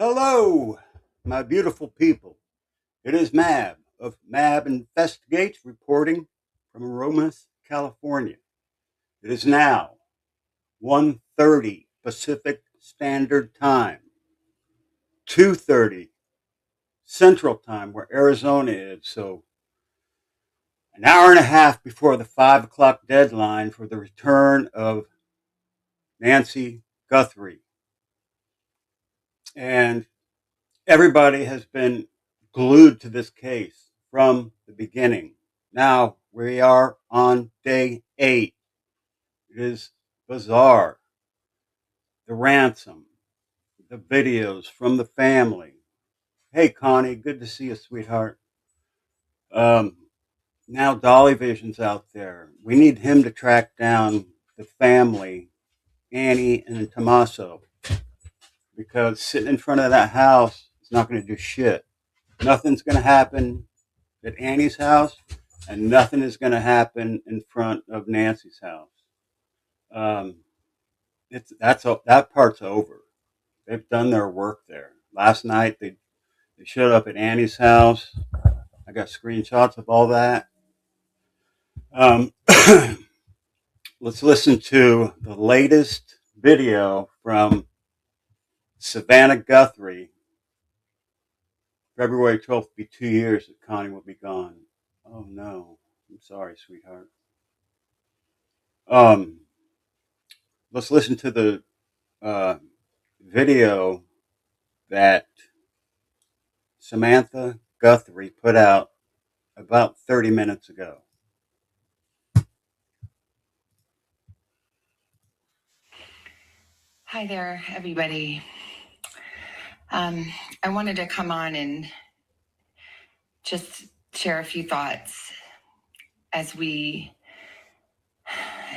Hello, my beautiful people. It is Mab of Mab Investigates reporting from Aromas, California. It is now 1:30 Pacific Standard Time, 2:30 Central Time, where Arizona is. So, an hour and a half before the 5 o'clock deadline for the return of Nancy Guthrie. And everybody has been glued to this case from the beginning. Now we are on day 8. It is bizarre. The ransom, the videos from the family. Hey, Connie, good to see you, sweetheart. Um, Now Dolly Vision's out there. We need him to track down the family, Annie and Tommaso, because sitting in front of that house is not going to do shit. Nothing's going to happen at Annie's house, and nothing is going to happen in front of Nancy's house. Um, that part's over. They've done their work there. Last night they showed up at Annie's house. I got screenshots of all that. Um, let's listen to the latest video from Savannah Guthrie. February 12th will be 2 years that Connie will be gone. Oh no, I'm sorry, sweetheart. Um, let's listen to the uh, video that Samantha Guthrie put out about 30 minutes ago. Hi there, everybody. I wanted to come on and just share a few thoughts as we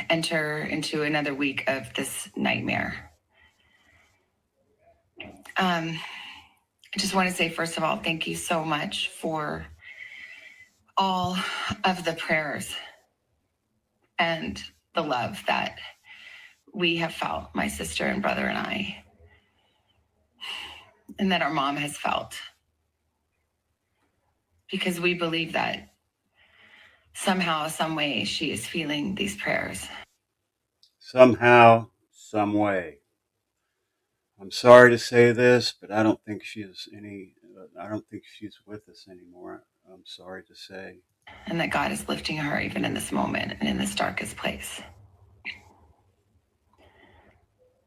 enter into another week of this nightmare. I just want to say, first of all, thank you so much for all of the prayers and the love that we have felt, my sister and brother and I, and that our mom has felt. Because we believe that somehow, some way, she is feeling these prayers. Somehow, some way. I'm sorry to say this, but I don't think I don't think she's with us anymore. I'm sorry to say. And that God is lifting her even in this moment and in this darkest place.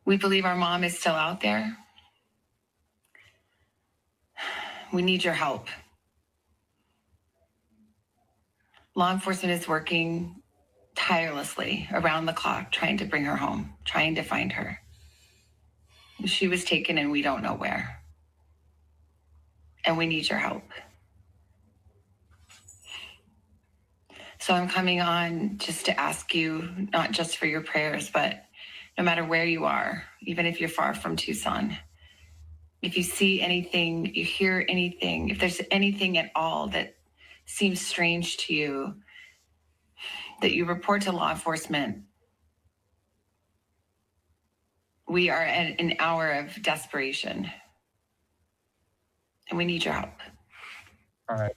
We believe our mom is still out there. We need your help. Law enforcement is working tirelessly around the clock, trying to bring her home, trying to find her. She was taken and we don't know where. And we need your help. So I'm coming on just to ask you, not just for your prayers, but no matter where you are, even if you're far from Tucson, if you see anything, you hear anything, if there's anything at all that seems strange to you, that you report to law enforcement. We are at an hour of desperation and we need your help. All right.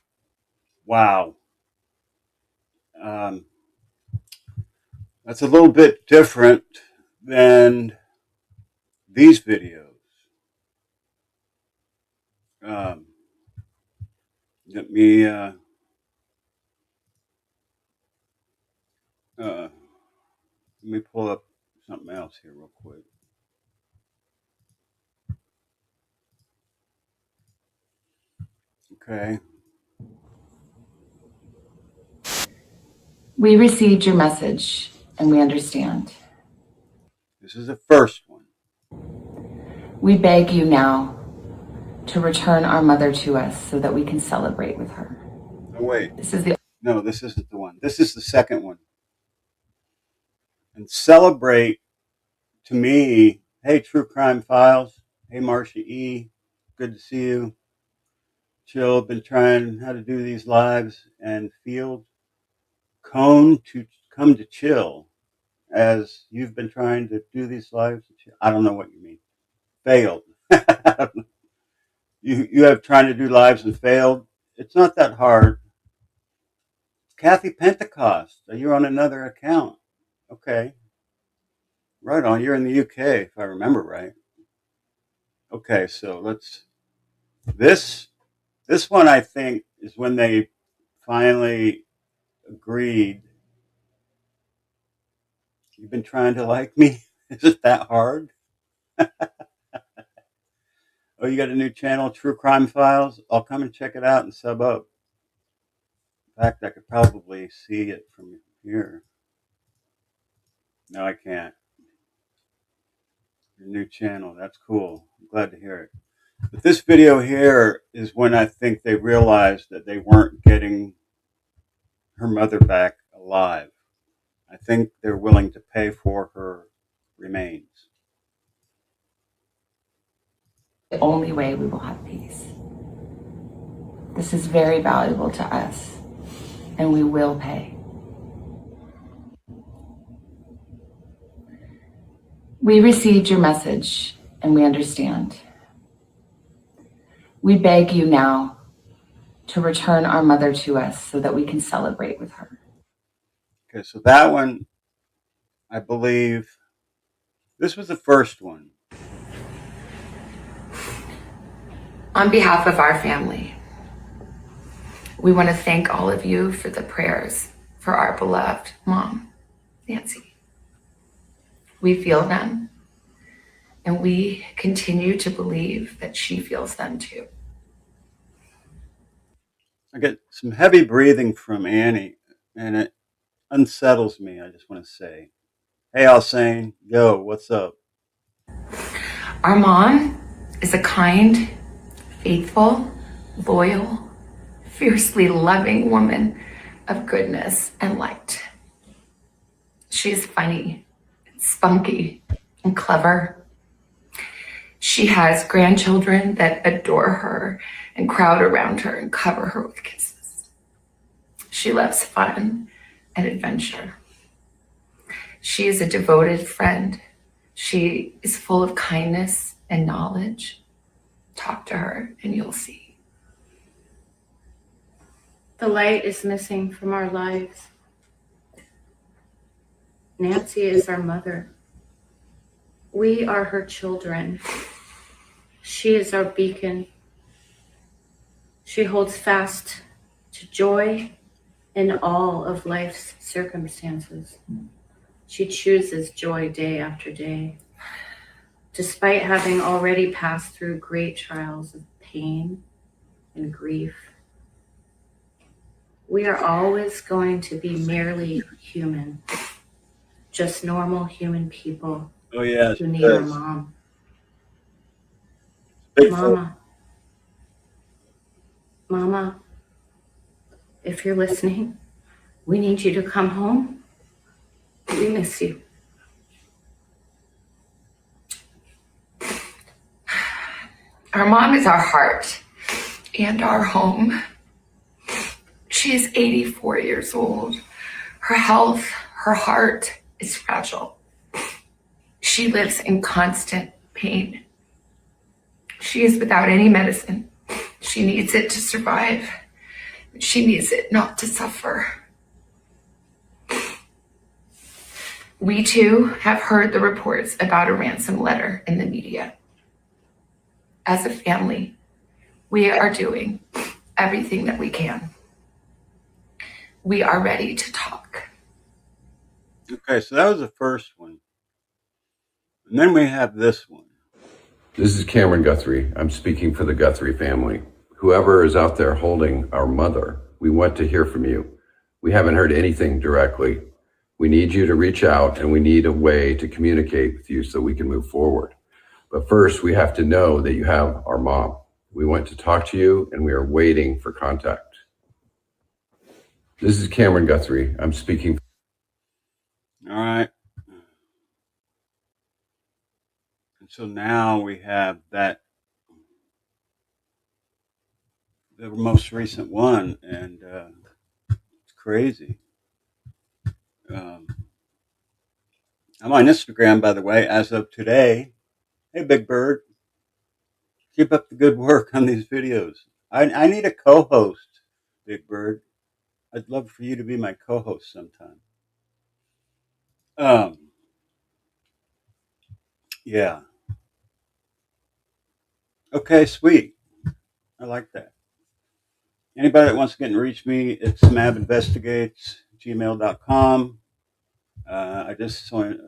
Wow. Um, that's a little bit different than these videos. Um, let me let me pull up something else here real quick. Okay. We received your message and we understand. This is the first one. We beg you now to return our mother to us so that we can celebrate with her. Oh, wait. This isn't the one. This is the second one. And celebrate to me. Hey, True Crime Files. Hey, Marcia E. Good to see you. Chill. Been trying how to do these lives and Field. Cone to come to chill as you've been trying to do these lives. I don't know what you mean. Failed. You have trying to do lives and failed. It's not that hard. Kathy Pentecost. You're on another account. Okay. Right on. You're in the UK, if I remember right. Okay, so let's this this one I think is when they finally agreed. You've been trying to like me? Is it that hard? Oh, you got a new channel, True Crime Files? I'll come and check it out and sub up. In fact, I could probably see it from here. No, I can't. Your new channel. That's cool. I'm glad to hear it. But this video here is when I think they realized that they weren't getting her mother back alive. I think they're willing to pay for her remains. The only way we will have peace. This is very valuable to us, and we will pay. We received your message, and we understand. We beg you now to return our mother to us so that we can celebrate with her. Okay, so that one, I believe, this was the first one. On behalf of our family, we want to thank all of you for the prayers for our beloved mom, Nancy. We feel them, and we continue to believe that she feels them too. I get some heavy breathing from Annie, and it unsettles me, I just want to say. Hey, Alsane, yo, what's up? Our mom is a kind, faithful, loyal, fiercely loving woman of goodness and light. She's funny, spunky, and clever. She has grandchildren that adore her and crowd around her and cover her with kisses. She loves fun and adventure. She is a devoted friend. She is full of kindness and knowledge. Talk to her and you'll see. The light is missing from our lives. Nancy is our mother. We are her children. She is our beacon. She holds fast to joy in all of life's circumstances. She chooses joy day after day, despite having already passed through great trials of pain and grief. We are always going to be merely human, just normal human people Oh, yeah. who need our mom. Big Mama, if you're listening, we need you to come home. We miss you. Our mom is our heart and our home. She is 84 years old. Her health, her heart is fragile. She lives in constant pain. She is without any medicine. She needs it to survive. She needs it not to suffer. We too have heard the reports about a ransom letter in the media. As a family, we are doing everything that we can. We are ready to talk. Okay, so that was the first one. And then we have this one. This is Cameron Guthrie. I'm speaking for the Guthrie family. Whoever is out there holding our mother, we want to hear from you. We haven't heard anything directly. We need you to reach out, and we need a way to communicate with you so we can move forward. But first, we have to know that you have our mom. We want to talk to you, and we are waiting for contact. This is Cameron Guthrie. I'm speaking. All right. And so now we have that, the most recent one, and it's crazy. I'm on Instagram, by the way, as of today. Hey, Big Bird. Keep up the good work on these videos. I need a co-host, Big Bird. I'd love for you to be my co-host sometime. Um, yeah. Okay, sweet. I like that. Anybody that wants to get and reach me, it's mabinvestigates@gmail.com. I just signed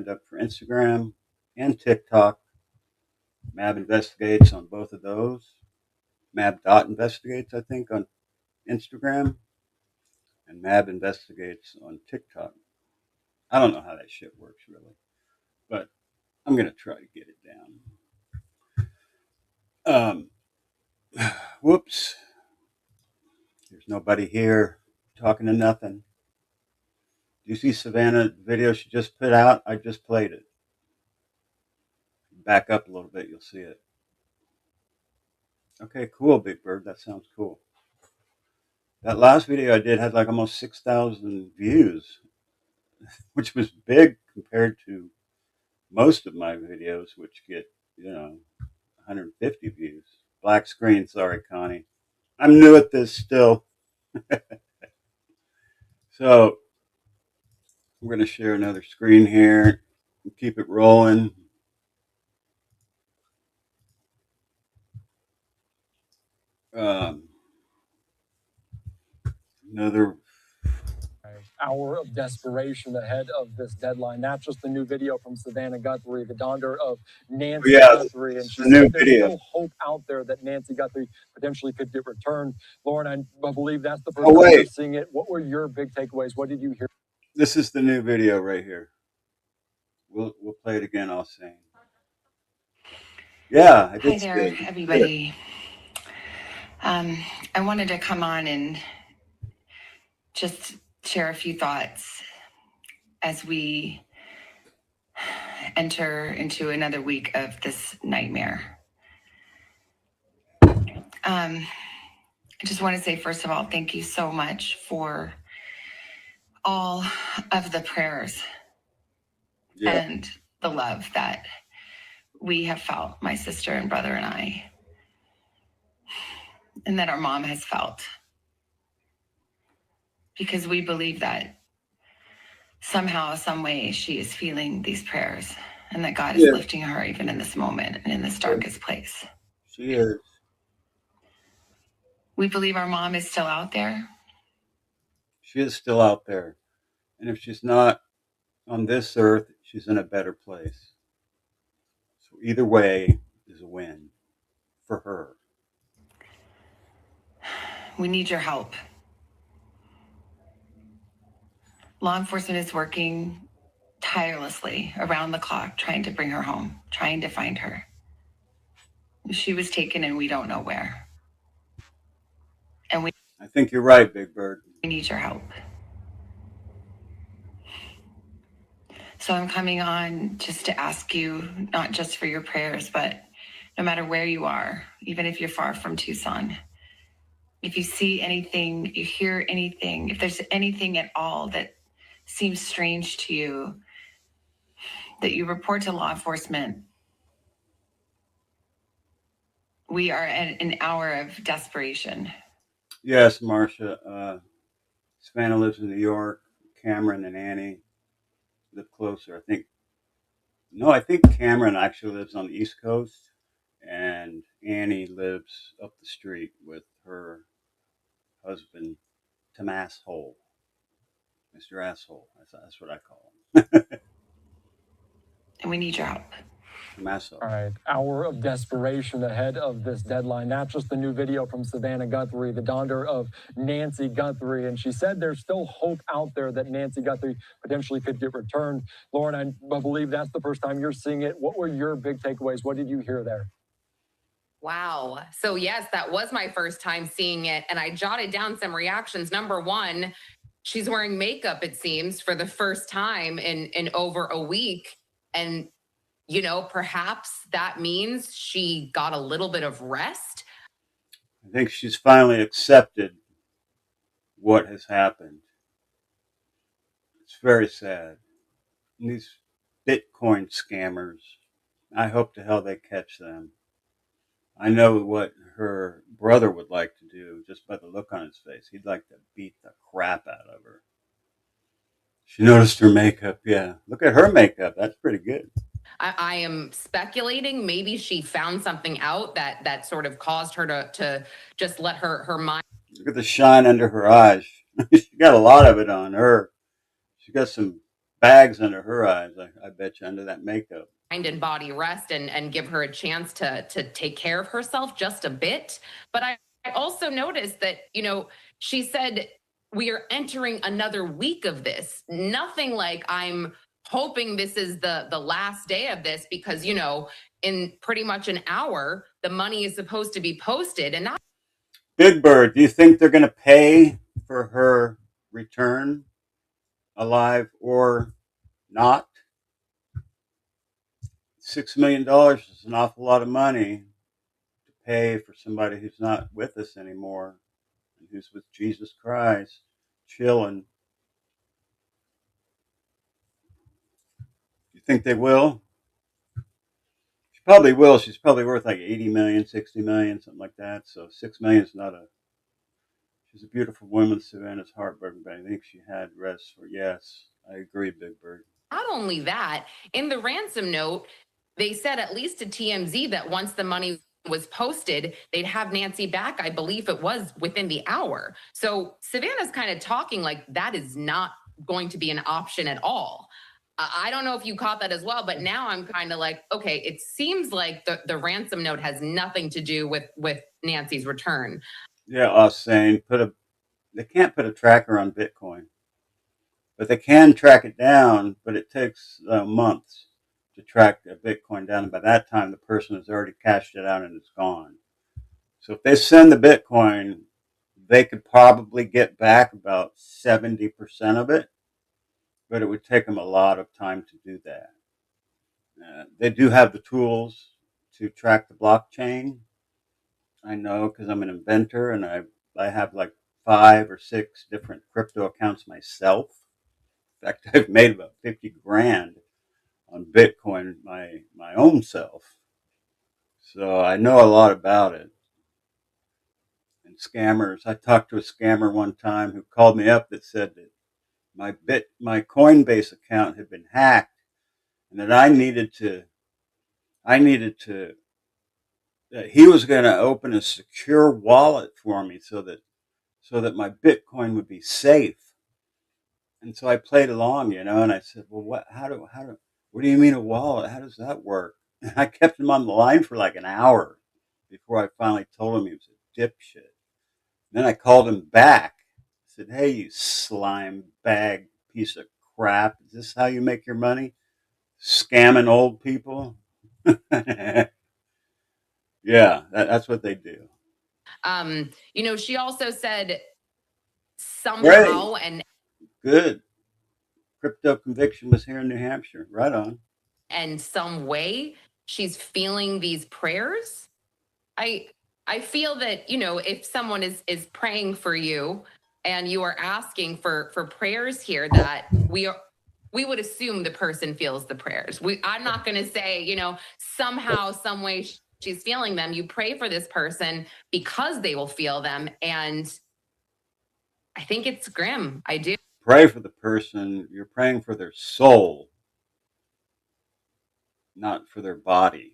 up for Instagram and TikTok. Mab Investigates on both of those. Mab.investigates, I think, on Instagram, and Mab Investigates on TikTok. I don't know how that shit works really, but I'm gonna try to get it down. Whoops. There's nobody here talking to nothing. Do you see Savannah video she just put out? I just played it. Back up a little bit, you'll see it. Okay, cool, Big Bird. That sounds cool. That last video I did had like almost 6,000 views, which was big compared to most of my videos, which get, 150 views. Black screen, sorry, Connie. I'm new at this still. So I'm going to share another screen here and keep it rolling. Another hour of desperation ahead of this deadline. That's just the new video from Savannah Guthrie, the daughter of Nancy Guthrie. And she said there's still hope out there that Nancy Guthrie potentially could get returned. Lauren, I believe that's the first time you're seeing it. What were your big takeaways? What did you hear? This is the new video right here. We'll play it again all same. Yeah, I did. Hi there, everybody. I wanted to come on and just share a few thoughts as we enter into another week of this nightmare. I just want to say, first of all, thank you so much for all of the prayers and the love that we have felt, my sister and brother and I, and that our mom has felt. Because we believe that somehow, some way, she is feeling these prayers and that God is lifting her even in this moment and in this darkest place. She is. We believe our mom is still out there. She is still out there. And if she's not on this earth, she's in a better place. So either way is a win for her. We need your help. Law enforcement is working tirelessly around the clock, trying to bring her home, trying to find her. She was taken and we don't know where. And I think you're right, Big Bird. We need your help. So I'm coming on just to ask you, not just for your prayers, but no matter where you are, even if you're far from Tucson, if you see anything, if you hear anything, if there's anything at all that seems strange to you, that you report to law enforcement. We are at an hour of desperation. Yes, Marcia. Savannah lives in New York. Cameron and Annie live closer. I think Cameron actually lives on the East Coast, and Annie lives up the street with her husband, Tim Asshole. Mr. Asshole. That's what I call him. And we need your help. All right, hour of desperation ahead of this deadline. That's just the new video from Savannah Guthrie, the daughter of Nancy Guthrie. And she said there's still hope out there that Nancy Guthrie potentially could get returned. Lauren, I believe that's the first time you're seeing it. What were your big takeaways? What did you hear there? Wow. So yes, that was my first time seeing it. And I jotted down some reactions. Number one, she's wearing makeup, it seems, for the first time in over a week. And perhaps that means she got a little bit of rest. I think she's finally accepted what has happened. It's very sad. And these Bitcoin scammers, I hope to hell they catch them. I know what her brother would like to do just by the look on his face. He'd like to beat the crap out of her. She noticed her makeup. Yeah. Look at her makeup. That's pretty good. I am speculating maybe she found something out that sort of caused her to just let her mind. Look at the shine under her eyes. She got a lot of it on her. She got some bags under her eyes, I bet you, under that makeup. Mind and body rest and give her a chance to take care of herself just a bit. But I also noticed that, she said we are entering another week of this. Nothing like I'm hoping this is the last day of this, because in pretty much an hour the money is supposed to be posted. And not Big Bird, do you think they're going to pay for her return alive or not? $6 million is an awful lot of money to pay for somebody who's not with us anymore, and who's with Jesus Christ, chilling. You think they will? She probably will. She's probably worth like 80 million, 60 million, something like that. So 6 million is not a. She's a beautiful woman. Savannah's heartbroken, but I think she had rest for. Yes, I agree, Big Bird. not only that, in the ransom note, they said, at least to TMZ, that once the money was posted, they'd have Nancy back. I believe it was within the hour. So Savannah's kind of talking like that is not going to be an option at all. I don't know if you caught that as well, but now I'm kind of like, okay, it seems like the ransom note has nothing to do with Nancy's return. Yeah, us saying they can't put a tracker on Bitcoin, but they can track it down. But it takes months to track a Bitcoin down, and by that time the person has already cashed it out and it's gone. So if they send the Bitcoin, they could probably get back about 70% of it, but it would take them a lot of time to do that. They do have the tools to track the blockchain. I know because I'm an inventor, and I have like 5 or 6 different crypto accounts myself. In fact, I've made about 50 grand on Bitcoin my own self. So I know a lot about it. And scammers. I talked to a scammer one time who called me up that said that my Coinbase account had been hacked, and that he was going to open a secure wallet for me so that my Bitcoin would be safe. And so I played along, and I said, well, what do you mean a wallet? How does that work? And I kept him on the line for like an hour before I finally told him he was a dipshit. Then I called him back. I said, hey, you slime bag piece of crap. Is this how you make your money? Scamming old people? Yeah, that's what they do. She also said somehow, Great. and Good. Crypto conviction was here in New Hampshire. Right on. And some way she's feeling these prayers. I feel that, if someone is praying for you and you are asking for prayers here, that we would assume the person feels the prayers. I'm not going to say, somehow, some way she's feeling them. You pray for this person because they will feel them. And I think it's grim. I do. Pray for the person. You're praying for their soul, not for their body.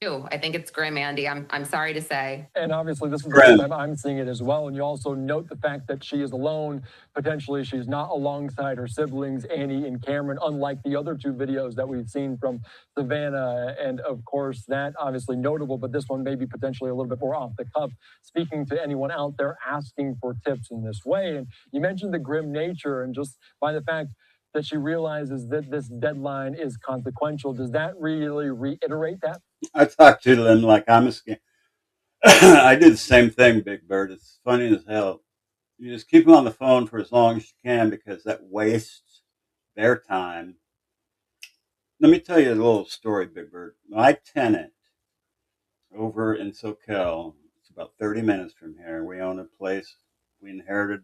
I think it's grim, Andy. I'm sorry to say. And obviously, this is the first time I'm seeing it as well. And you also note the fact that she is alone. Potentially, she's not alongside her siblings, Annie and Cameron, unlike the other 2 videos that we've seen from Savannah. And of course, that obviously notable, but this one may be potentially a little bit more off the cuff, speaking to anyone out there asking for tips in this way. And you mentioned the grim nature, and just by the fact that she realizes that this deadline is consequential, does that really reiterate that? I talk to them like I'm a scam. I do the same thing, Big Bird. It's funny as hell. You just keep them on the phone for as long as you can because that wastes their time. Let me tell you a little story, Big Bird. My tenant over in SoCal, it's about 30 minutes from here. We own a place. We inherited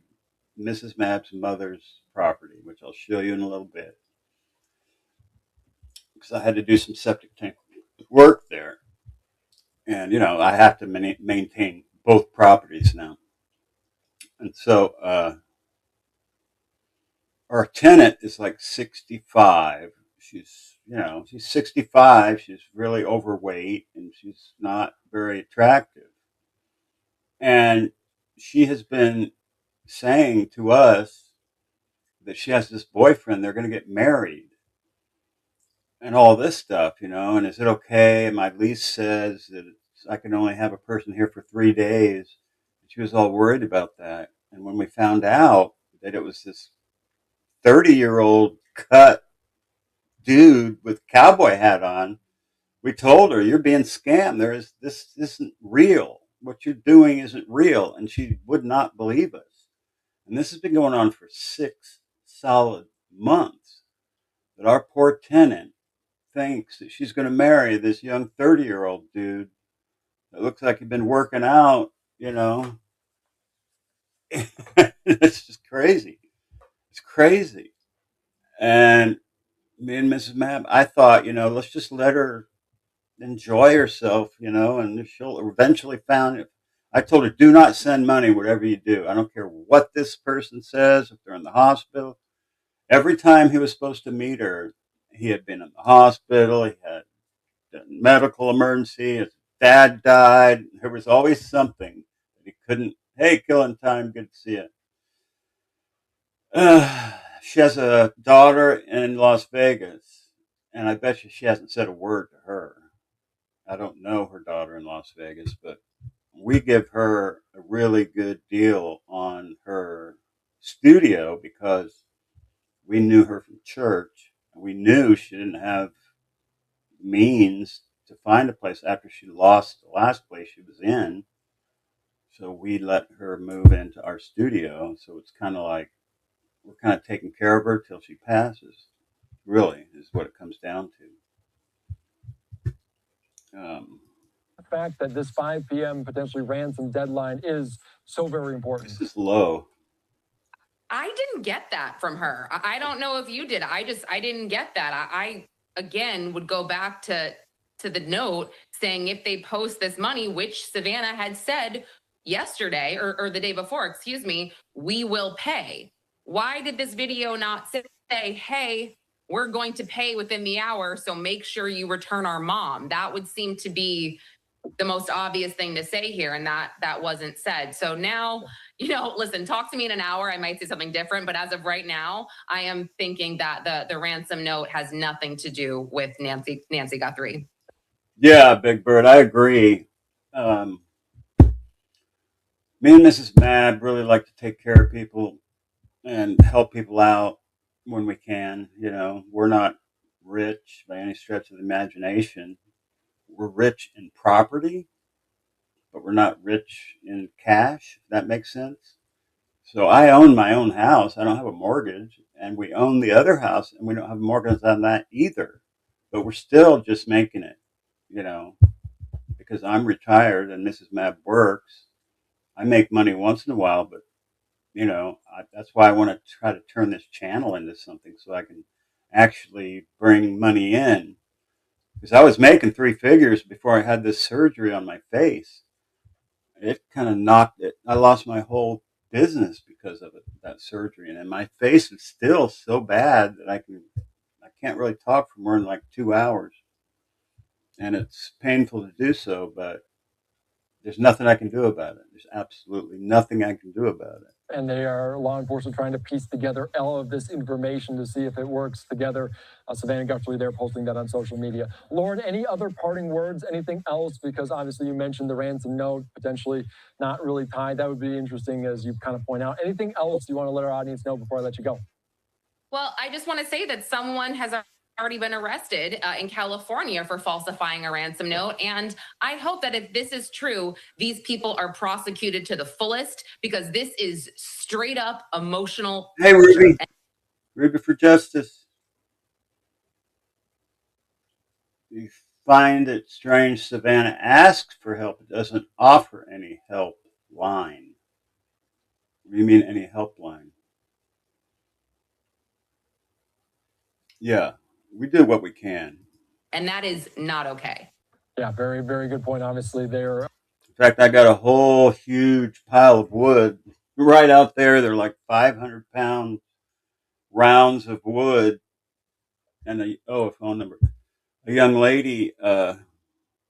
Mrs. Mapp's mother's property, which I'll show you in a little bit, because I had to do some septic tank work there. And, I have to maintain both properties now. And so our tenant is like 65. She's 65. She's really overweight and she's not very attractive. And she has been saying to us that she has this boyfriend. They're going to get married and all this stuff, and is it okay? My lease says that I can only have a person here for 3 days. She was all worried about that. And when we found out that it was this 30-year-old cut dude with cowboy hat on, we told her, you're being scammed. This isn't real. What you're doing isn't real. And she would not believe us. And this has been going on for 6 solid months, that our poor tenant thinks that she's going to marry this young 30-year-old dude that looks like he'd been working out, It's just crazy. It's crazy. And me and Mrs. Mab, I thought, let's just let her enjoy herself, and she'll eventually find it. I told her, do not send money, whatever you do. I don't care what this person says, if they're in the hospital. Every time he was supposed to meet her, he had been in the hospital. He had a medical emergency. His dad died. There was always something that he couldn't. Hey, killing time. Good to see you. She has a daughter in Las Vegas, and I bet you she hasn't said a word to her. I don't know her daughter in Las Vegas, but we give her a really good deal on her studio because we knew her from church. And we knew she didn't have means to find a place after she lost the last place she was in. So we let her move into our studio. So it's kind of like we're kind of taking care of her till she passes, really, is what it comes down to. The fact that this 5 p.m. potentially ransom deadline is so very important. This is low. I didn't get that from her. I don't know if you did. I didn't get that. I again would go back to the note saying if they post this money, which Savannah had said yesterday or the day before, excuse me, we will pay. Why did this video not say, hey, we're going to pay within the hour, so make sure you return our mom? That would seem to be the most obvious thing to say here, and that wasn't said. So now, listen, talk to me in an hour. I might say something different, but as of right now, I am thinking that the ransom note has nothing to do with Nancy Guthrie. Yeah, Big Bird, I agree. Me and Mrs. Mab really like to take care of people and help people out when we can. We're not rich by any stretch of the imagination. We're rich in property, but we're not rich in cash, if that makes sense. So I own my own house. I don't have a mortgage. And we own the other house, and we don't have a mortgage on that either. But we're still just making it, because I'm retired and Mrs. Mab works. I make money once in a while, but that's why I want to try to turn this channel into something so I can actually bring money in. Because I was making 3 figures before I had this surgery on my face. It kind of knocked it. I lost my whole business because of it, that surgery, and then my face is still so bad that I can't really talk for more than like 2 hours, and it's painful to do so. But there's nothing I can do about it. There's absolutely nothing I can do about it. And they are law enforcement trying to piece together all of this information to see if it works together. Savannah Guthrie, they're posting that on social media. Lauren, any other parting words, anything else? Because obviously you mentioned the ransom note potentially not really tied. That would be interesting, as you kind of point out. Anything else you want to let our audience know before I let you go? Well, I just want to say that someone has already been arrested in California for falsifying a ransom note. And I hope that if this is true, these people are prosecuted to the fullest, because this is straight up emotional. Hey, Ruby. Ruby for justice. You find it strange Savannah asks for help, but doesn't offer any help line. What do you mean, any helpline? Yeah, we do what we can. And that is not okay. Yeah, very, very good point. Obviously, there. In fact, I got a whole huge pile of wood right out there. They're like 500-pound rounds of wood, and a phone number. A young lady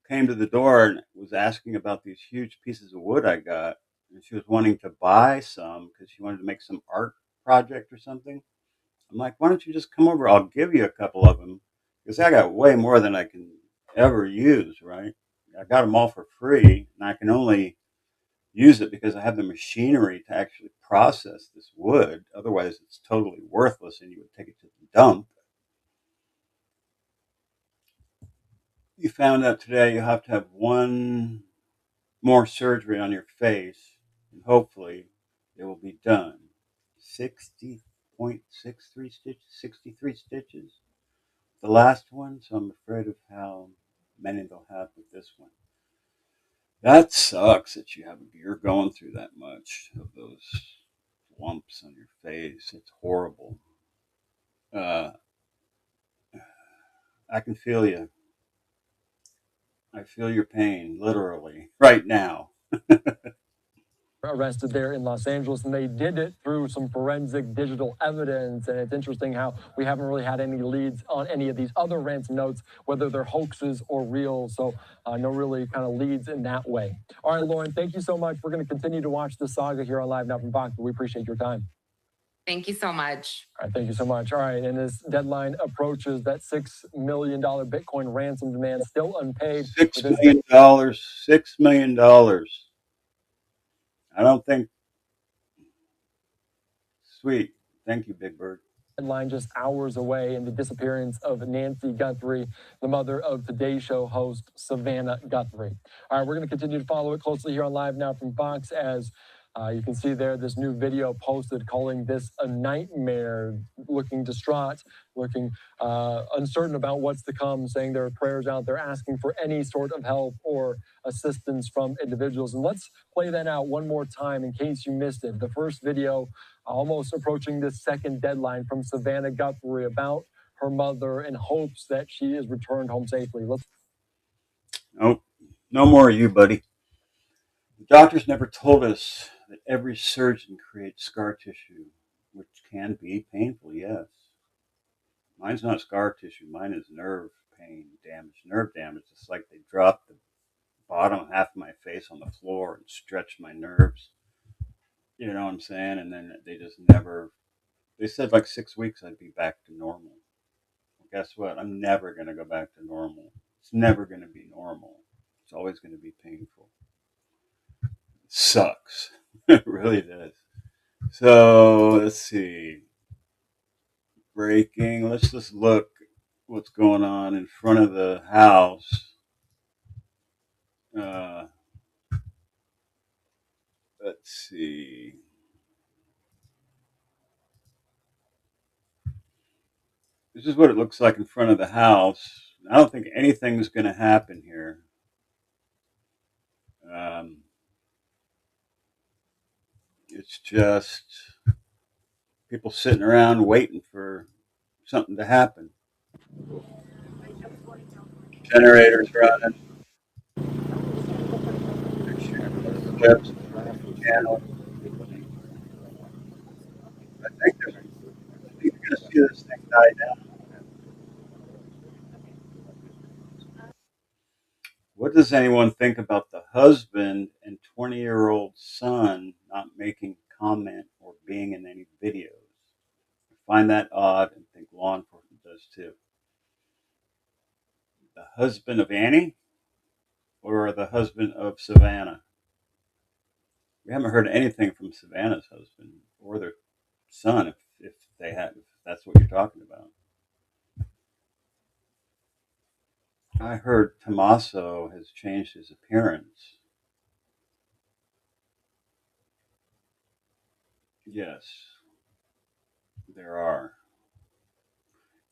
came to the door and was asking about these huge pieces of wood I got, and she was wanting to buy some because she wanted to make some art project or something. I'm like, why don't you just come over? I'll give you a couple of them because I got way more than I can ever use, right? I got them all for free, and I can only use it because I have the machinery to actually process this wood. Otherwise, it's totally worthless, and you would take it to the dump. You found out today you have to have one more surgery on your face, and hopefully it will be done. 60.63 stitches, 63 stitches. The last one, so I'm afraid of how many they'll have with this one. That sucks that you're going through that much of those lumps on your face. It's horrible. Uh, I can feel you. I feel your pain, literally, right now. Arrested there in Los Angeles, and they did it through some forensic digital evidence. And it's interesting how we haven't really had any leads on any of these other ransom notes, whether they're hoaxes or real. So no really kind of leads in that way. All right, Lauren, thank you so much. We're going to continue to watch the saga here on Live Now from Fox, but we appreciate your time. Thank you so much. All right, thank you so much. All right, and as deadline approaches, that $6 million Bitcoin ransom demand still unpaid. $6 million. $6 million. I don't think. Sweet. Thank you, Big Bird. Deadline just hours away, and the disappearance of Nancy Guthrie, the mother of Today Show host Savannah Guthrie. All right, we're going to continue to follow it closely here on Live Now from Fox as you can see there this new video posted calling this a nightmare, looking distraught, looking uncertain about what's to come, saying there are prayers out there asking for any sort of help or assistance from individuals. And let's play that out one more time in case you missed it. The first video almost approaching this second deadline from Savannah Guthrie about her mother in hopes that she is returned home safely. Nope. No more of you, buddy. The doctors never told us that every surgeon creates scar tissue, which can be painful, yes. Mine's not scar tissue. Mine is nerve pain damage, nerve damage. It's like they dropped the bottom half of my face on the floor and stretched my nerves. You know what I'm saying? And then they just never, they said like 6 weeks I'd be back to normal. Well, guess what? I'm never going to go back to normal. It's never going to be normal. It's always going to be painful. It sucks. It really does. So let's see. Breaking. Let's just look what's going on in front of the house. Let's see. This is what it looks like in front of the house. I don't think anything's going to happen here. It's just people sitting around waiting for something to happen. Generators running. Clips, channel. I think you're going to see this thing die down. What does anyone think about the husband and 20-year-old son not making comment or being in any videos? I find that odd and think law enforcement does too. The husband of Annie or the husband of Savannah? We haven't heard anything from Savannah's husband or their son if they have, if that's what you're talking about. I heard Tommaso has changed his appearance. Yes, there are.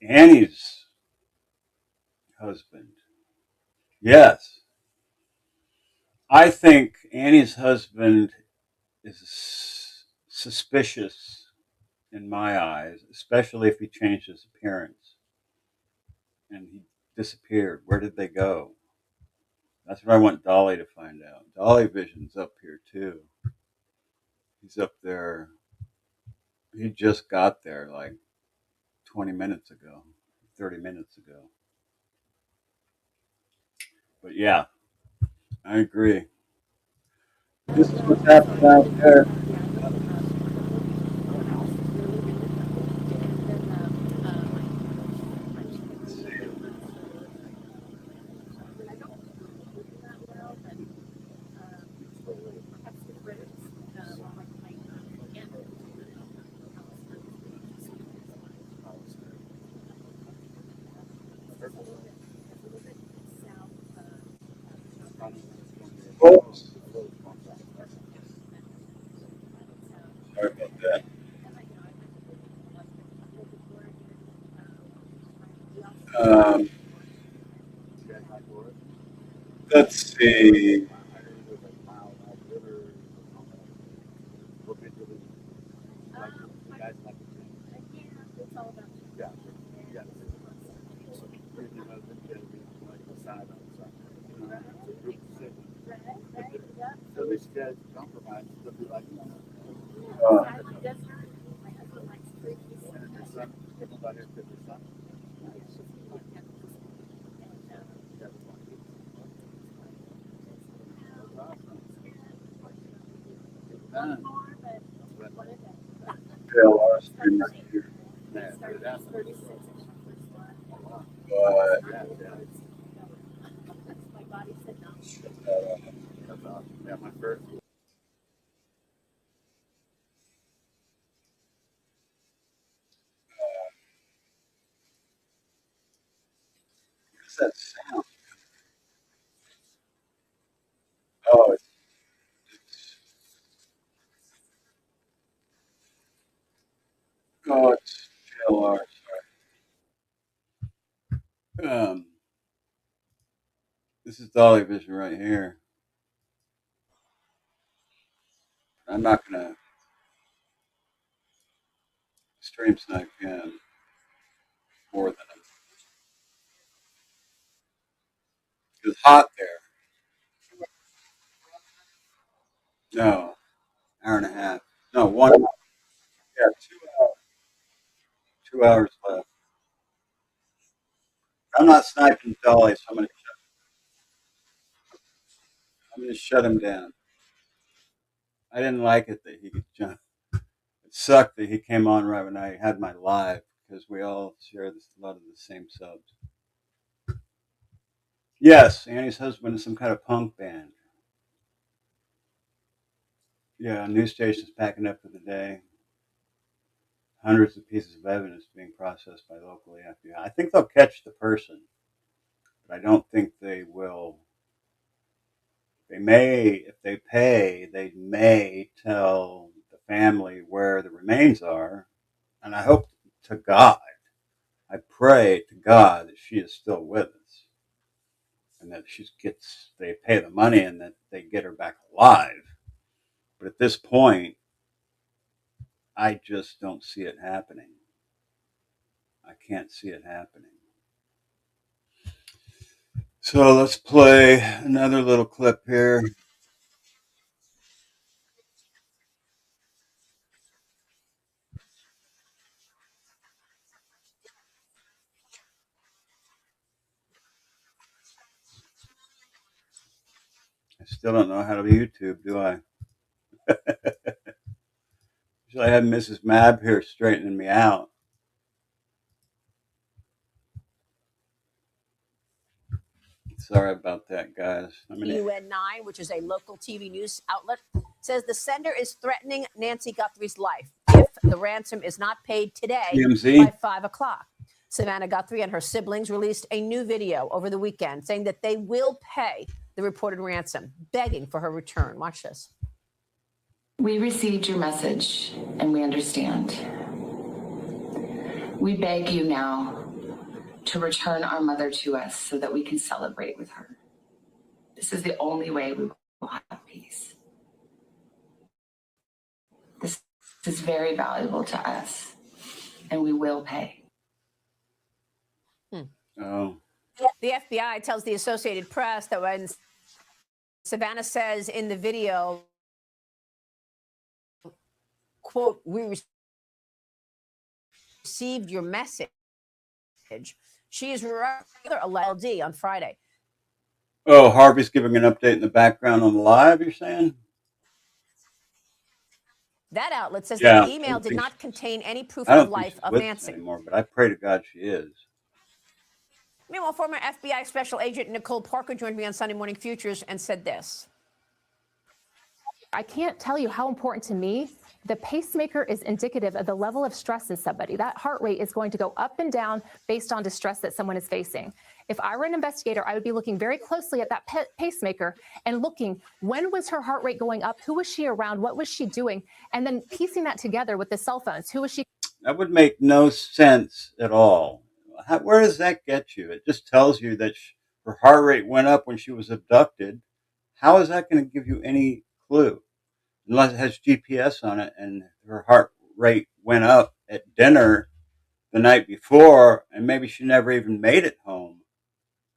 Annie's husband. Yes. I think Annie's husband is suspicious in my eyes, especially if he changed his appearance and he disappeared. Where did they go? That's what I want Dolly to find out. Dolly Vision's up here too. He's up there. He just got there like 20 minutes ago, 30 minutes ago. But yeah, I agree. This is what's happening out there. Oops. Sorry about that. Um, let's see. JLR stream right here. What's that sound? Oh, it's JLR. Sorry. This is Dolly Vision right here. I'm not gonna stream snipe him more than it's hot there. No, hour and a half. No, 1 hour. Yeah, 2 hours. 2 hours left. I'm not sniping Dolly, so I'm gonna shut him down. I didn't like it that he could jump. It sucked that he came on right when I had my live because we all share a lot of the same subs. Yes, Annie's husband is some kind of punk band. Yeah, news station's packing up for the day. Hundreds of pieces of evidence being processed by local FBI. I think they'll catch the person, but I don't think they will. They may, if they pay, they may tell the family where the remains are. And I hope to God, I pray to God that she is still with us and that they pay the money and that they get her back alive. But at this point, I just don't see it happening. I can't see it happening. So let's play another little clip here. I still don't know how to YouTube, do I? Usually I have Mrs. Mab here straightening me out. Sorry about that, guys. UN9, which is a local TV news outlet, says the sender is threatening Nancy Guthrie's life if the ransom is not paid today TMZ. by 5 o'clock. Savannah Guthrie and her siblings released a new video over the weekend saying that they will pay the reported ransom, begging for her return. Watch this. We received your message and we understand. We beg you now to return our mother to us so that we can celebrate with her. This is the only way we will have peace. This is very valuable to us, and we will pay. Oh. The FBI tells the Associated Press that when Savannah says in the video, quote, "We received your message." She is rather a LD on Friday. Oh, Harvey's giving an update in the background on the live, you're saying? That outlet says that the email did not contain any proof of life of Nancy anymore, but I pray to God she is. Meanwhile, former FBI Special Agent Nicole Parker joined me on Sunday Morning Futures and said this. I can't tell you how important to me the pacemaker is indicative of the level of stress in somebody. That heart rate is going to go up and down based on distress that someone is facing. If I were an investigator, I would be looking very closely at that pacemaker and looking, when was her heart rate going up? Who was she around? What was she doing? And then piecing that together with the cell phones. Who was she? That would make no sense at all. Where does that get you? It just tells you that her heart rate went up when she was abducted. How is that going to give you any clue? Unless it has GPS on it and her heart rate went up at dinner the night before, and maybe she never even made it home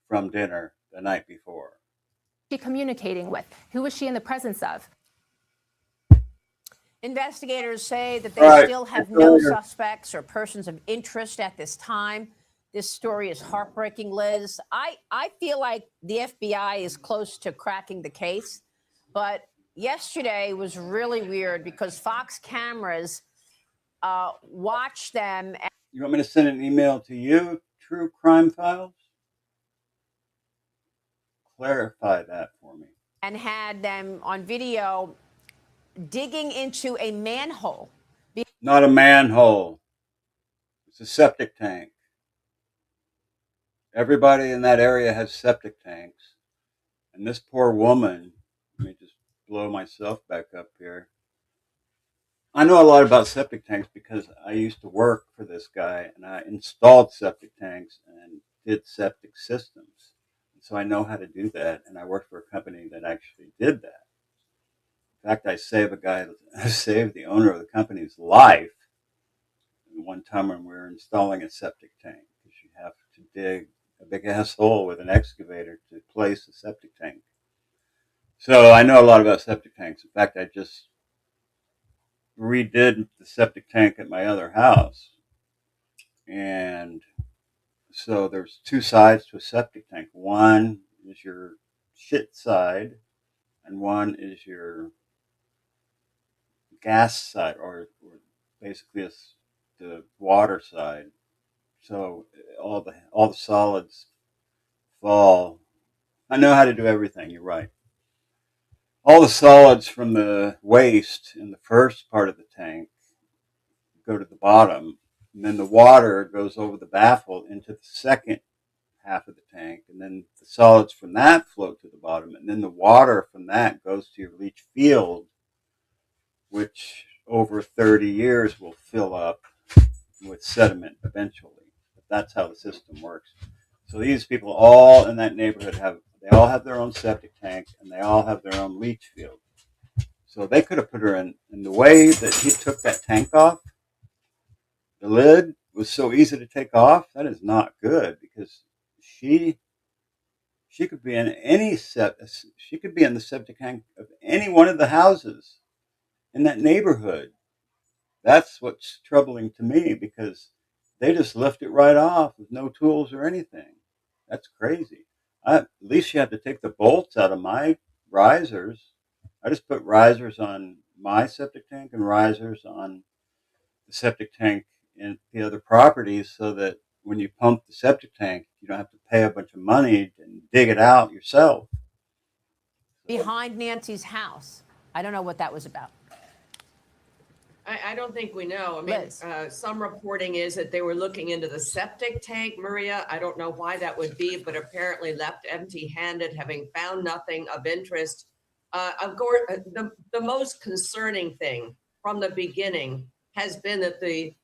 from dinner the night before. She communicating with? Who was she in the presence of? Investigators say that they still have no suspects or persons of interest at this time. This story is heartbreaking, Liz. I feel like the FBI is close to cracking the case, but yesterday was really weird because Fox cameras watched them. You want me to send an email to you, True Crime Files? Clarify that for me. And had them on video digging into a manhole. Not a manhole. It's a septic tank. Everybody in that area has septic tanks. And this poor woman, let me just blow myself back up here. I know a lot about septic tanks because I used to work for this guy and I installed septic tanks and did septic systems. And so I know how to do that. And I worked for a company that actually did that. In fact, I saved the owner of the company's life one time when we were installing a septic tank, because you have to dig a big ass hole with an excavator to place a septic tank. So I know a lot about septic tanks. In fact, I just redid the septic tank at my other house. And so there's two sides to a septic tank. One is your shit side, and one is your gas side, or basically the water side. So all the solids fall. I know how to do everything. You're right. All the solids from the waste in the first part of the tank go to the bottom, and then the water goes over the baffle into the second half of the tank, and then the solids from that float to the bottom, and then the water from that goes to your leach field, which over 30 years will fill up with sediment eventually. But that's how the system works. So these people all in that neighborhood they all have their own septic tank and they all have their own leach field. So they could have put her in the way that he took that tank off. The lid was so easy to take off. That is not good, because she could be in she could be in the septic tank of any one of the houses in that neighborhood. That's what's troubling to me, because they just lift it right off with no tools or anything. That's crazy. At least you have to take the bolts out of my risers. I just put risers on my septic tank and risers on the septic tank in the other properties, so that when you pump the septic tank, you don't have to pay a bunch of money and dig it out yourself. Behind Nancy's house. I don't know what that was about. I don't think we know. I mean, some reporting is that they were looking into the septic tank, Maria. I don't know why that would be, but apparently left empty-handed, having found nothing of interest. Of course, the most concerning thing from the beginning has been that the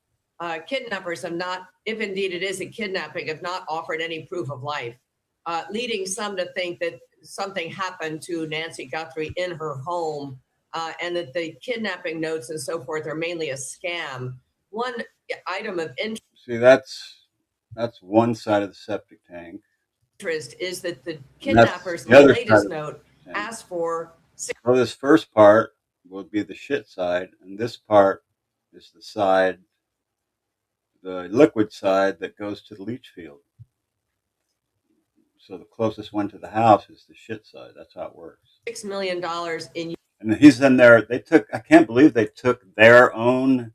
kidnappers have not, if indeed it is a kidnapping, have not offered any proof of life, leading some to think that something happened to Nancy Guthrie in her home. And that the kidnapping notes and so forth are mainly a scam. One item of interest. See, that's one side of the septic tank. Is that the kidnappers, the latest note, asked for. So this first part will be the shit side, and this part is the side, the liquid side that goes to the leach field. So the closest one to the house is the shit side. That's how it works. $6 million in. And he's in there. They took, I can't believe they took their own.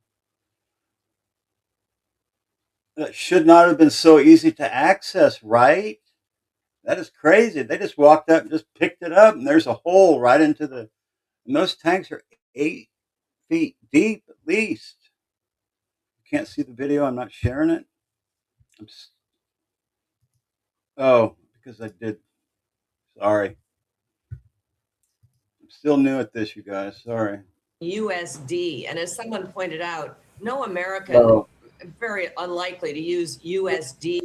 That should not have been so easy to access, right? That is crazy. They just walked up and just picked it up, and there's a hole right into the. And those tanks are 8 feet deep at least. You can't see the video. I'm not sharing it. Oh, because I did. Sorry. I'm still new at this, you guys. Sorry. USD. And as someone pointed out, no American, very unlikely to use USD,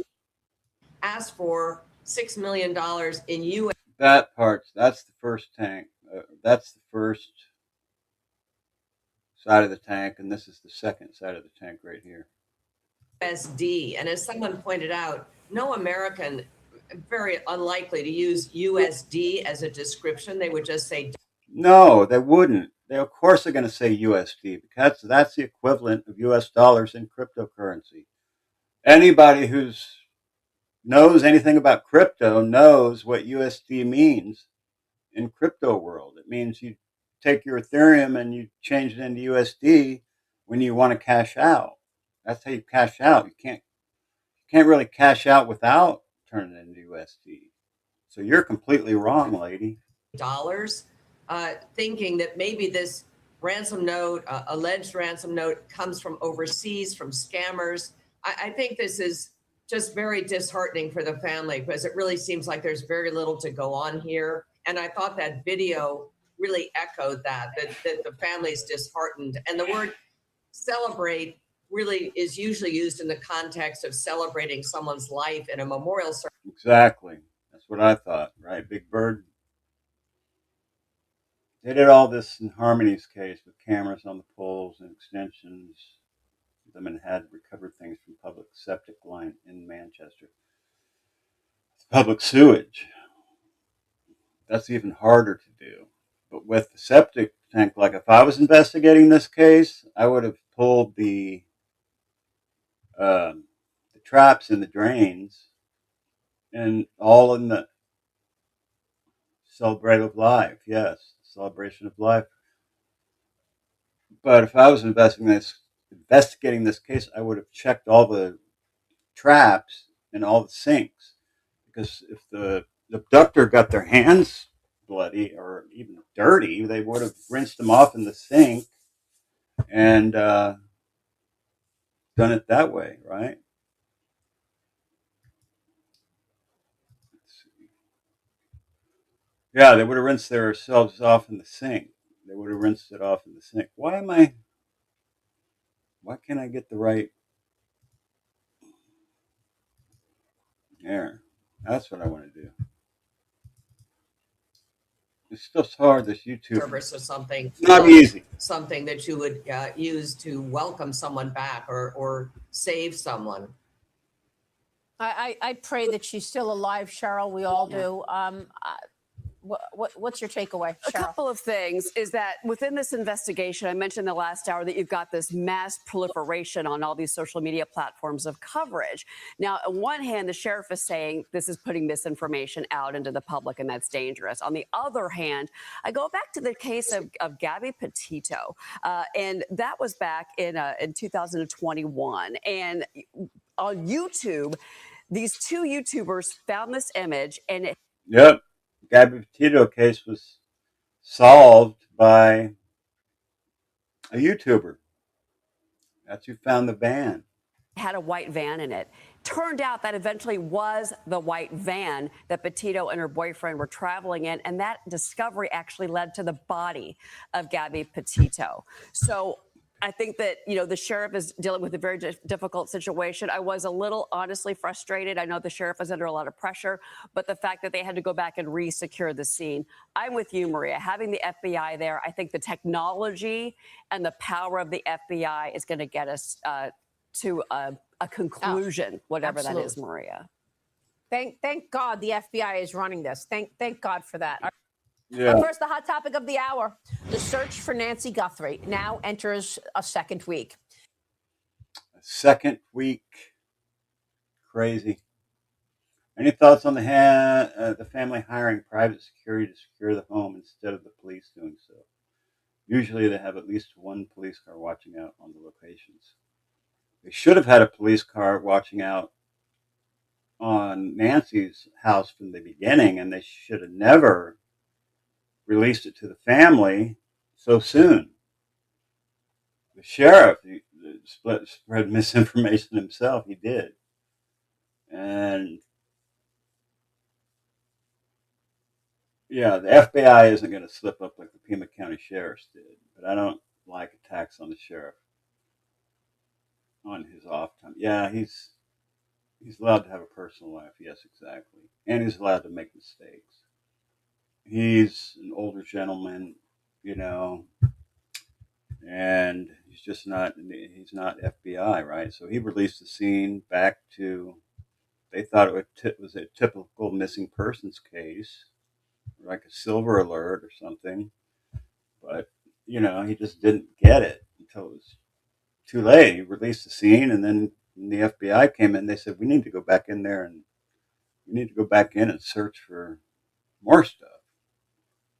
asked for $6 million in US. That part, that's the first tank. That's the first side of the tank, and this is the second side of the tank right here. USD. And as someone pointed out, no American, very unlikely to use USD as a description. They would just say. No, they wouldn't. They, of course, are going to say USD because that's the equivalent of US dollars in cryptocurrency. Anybody who knows anything about crypto knows what USD means in crypto world. It means you take your Ethereum and you change it into USD when you want to cash out. That's how you cash out. You can't really cash out without turning it into USD. So you're completely wrong, lady. Dollars, thinking that maybe this ransom note, alleged ransom note, comes from overseas, from scammers. I think this is just very disheartening for the family because it really seems like there's very little to go on here. And I thought that video really echoed that the family's disheartened. And the word celebrate really is usually used in the context of celebrating someone's life in a memorial service. Exactly. That's what I thought, right, Big Bird? They did all this in Harmony's case with cameras on the poles and extensions. Them and had recovered things from public septic line in Manchester. Public sewage. That's even harder to do. But with the septic tank, like if I was investigating this case, I would have pulled the traps in the drains and all in the celebration of life. Yes, celebration of life. But if I was investigating this case, I would have checked all the traps and all the sinks, because if the abductor got their hands bloody or even dirty, they would have rinsed them off in the sink and done it that way, right? Yeah, they would have rinsed themselves off in the sink. They would have rinsed it off in the sink. Why can't I get the right? There. That's what I want to do. It's still hard, this YouTube. Service or something. It's not easy. Something that you would use to welcome someone back or save someone. I pray that she's still alive, Cheryl. We all do. What's your takeaway, Cheryl? A couple of things is that within this investigation, I mentioned in the last hour that you've got this mass proliferation on all these social media platforms of coverage. Now, on one hand, the sheriff is saying this is putting misinformation out into the public, and that's dangerous. On the other hand, I go back to the case of Gabby Petito, and that was back in 2021. And on YouTube, these two YouTubers found this image, and Yep. Gabby Petito case was solved by a YouTuber. That's who found the van. Had a white van in it. Turned out that eventually was the white van that Petito and her boyfriend were traveling in, and that discovery actually led to the body of Gabby Petito. So I think that, the sheriff is dealing with a very difficult situation. I was a little honestly frustrated. I know the sheriff is under a lot of pressure, but the fact that they had to go back and re-secure the scene. I'm with you, Maria. Having the FBI there, I think the technology and the power of the FBI is going to get us to a conclusion, whatever absolutely. That is, Maria. Thank God the FBI is running this. Thank God for that. But first, the hot topic of the hour. The search for Nancy Guthrie now enters a second week. A second week. Crazy. Any thoughts on the family hiring private security to secure the home instead of the police doing so? Usually they have at least one police car watching out on the locations. They should have had a police car watching out on Nancy's house from the beginning, and they should have never released it to the family so soon. The sheriff spread misinformation himself. He did. And yeah, the FBI isn't going to slip up like the Pima County sheriffs did, but I don't like attacks on the sheriff on his off time. Yeah, he's allowed to have a personal life. Yes, exactly. And he's allowed to make mistakes. He's an older gentleman, and he's not FBI, right? So he released the scene back to, they thought it was a typical missing persons case, like a silver alert or something. But, he just didn't get it until it was too late. He released the scene, and then when the FBI came in, they said, we need to go back in there and search for more stuff.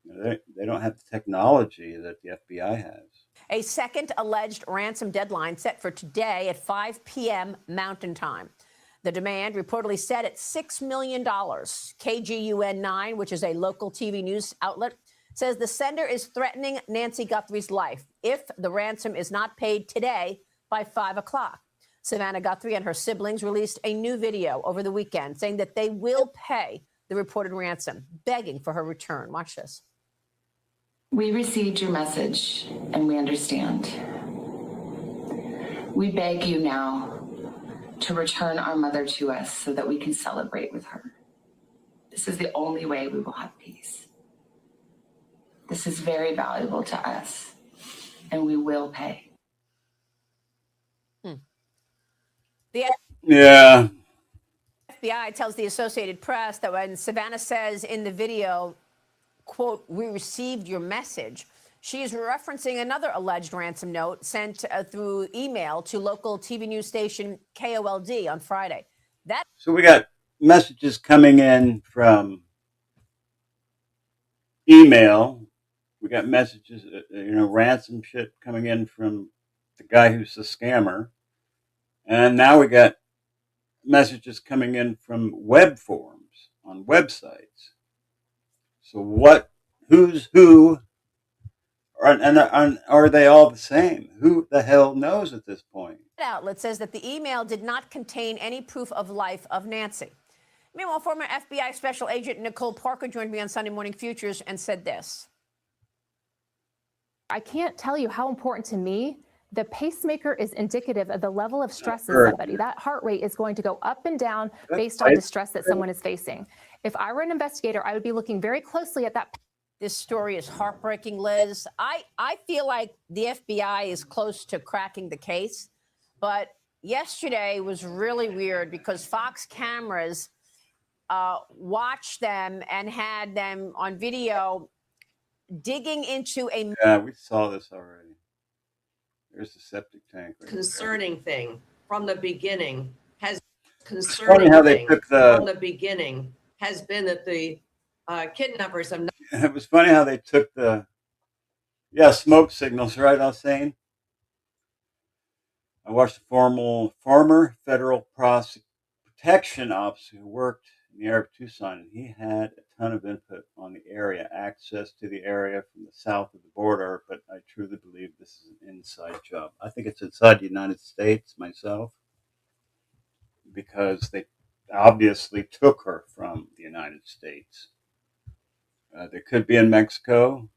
They don't have the technology that the FBI has. A second alleged ransom deadline set for today at 5 p.m. Mountain Time. The demand reportedly set at $6 million. KGUN 9, which is a local TV news outlet, says the sender is threatening Nancy Guthrie's life if the ransom is not paid today by 5 o'clock. Savannah Guthrie and her siblings released a new video over the weekend saying that they will pay the reported ransom, begging for her return. Watch this. We received your message and we understand. We beg you now to return our mother to us so that we can celebrate with her. This is the only way we will have peace. This is very valuable to us, and we will pay. Yeah. FBI tells the Associated Press that when Savannah says in the video, quote, we received your message, she is referencing another alleged ransom note sent through email to local TV news station KOLD on Friday. So we got messages coming in from email. We got messages, ransom shit coming in from the guy who's the scammer. And now we got messages coming in from web forums on websites. So who's who? And are they all the same? Who the hell knows at this point? The outlet says that the email did not contain any proof of life of Nancy. Meanwhile, former FBI Special Agent Nicole Parker joined me on Sunday Morning Futures and said this. I can't tell you how important to me the pacemaker is indicative of the level of stress in somebody. That heart rate is going to go up and down based on distress that someone is facing. If I were an investigator, I would be looking very closely at that. This story is heartbreaking, Liz. I feel like the FBI is close to cracking the case, but yesterday was really weird because Fox cameras watched them and had them on video digging into a... Yeah, we saw this already. There's the septic tank. Right concerning there. Thing from the beginning has Funny concerning how they thing took from the beginning has been that the kidnappers have not. It was funny how they took the smoke signals, right? I was saying. I watched a former federal protection officer who worked in the area of Tucson, and he had a ton of input on the area, access to the area from the south of the border, but I truly believe this is an inside job. I think it's inside the United States myself, because they obviously took her from the United States. They could be in Mexico,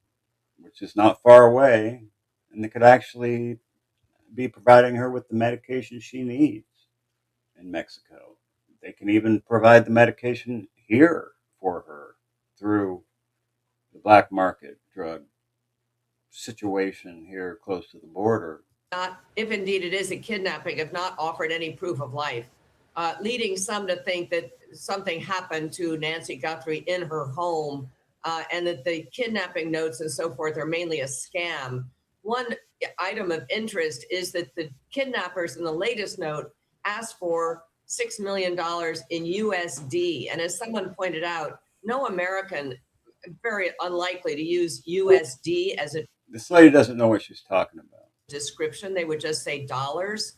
which is not far away, and they could actually be providing her with the medication she needs in Mexico. They can even provide the medication here for her through the black market drug situation here close to the border. Not, if indeed it is a kidnapping, have not offered any proof of life, leading some to think that something happened to Nancy Guthrie in her home and that the kidnapping notes and so forth are mainly a scam. One item of interest is that the kidnappers in the latest note asked for $6 million in USD. And as someone pointed out, no American, very unlikely to use USD as a This lady doesn't know what she's talking about. Description. They would just say dollars,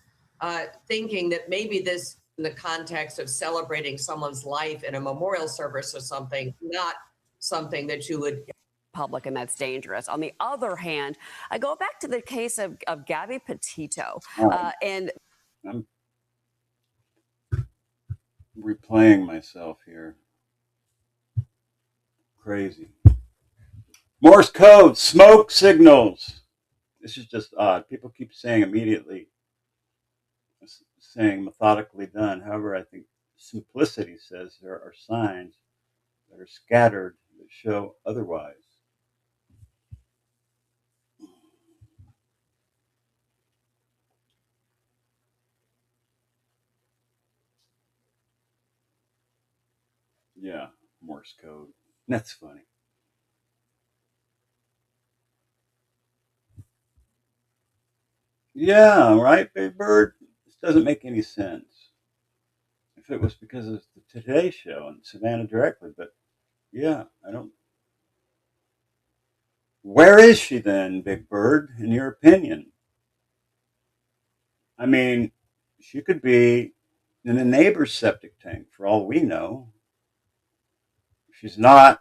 thinking that maybe this, in the context of celebrating someone's life in a memorial service or something, not something that you would public, and that's dangerous. On the other hand, I go back to the case of Gabby Petito, and I'm replaying myself here. Crazy. Morse code, smoke signals. This is just odd. People keep saying immediately, saying methodically done. However, I think simplicity says there are signs that are scattered that show otherwise. Yeah, Morse code. That's funny. Yeah, right, Big Bird? This doesn't make any sense. If it was because of the Today Show and Savannah directly, but yeah, I don't. Where is she then, Big Bird, in your opinion? I mean, she could be in a neighbor's septic tank for all we know. She's not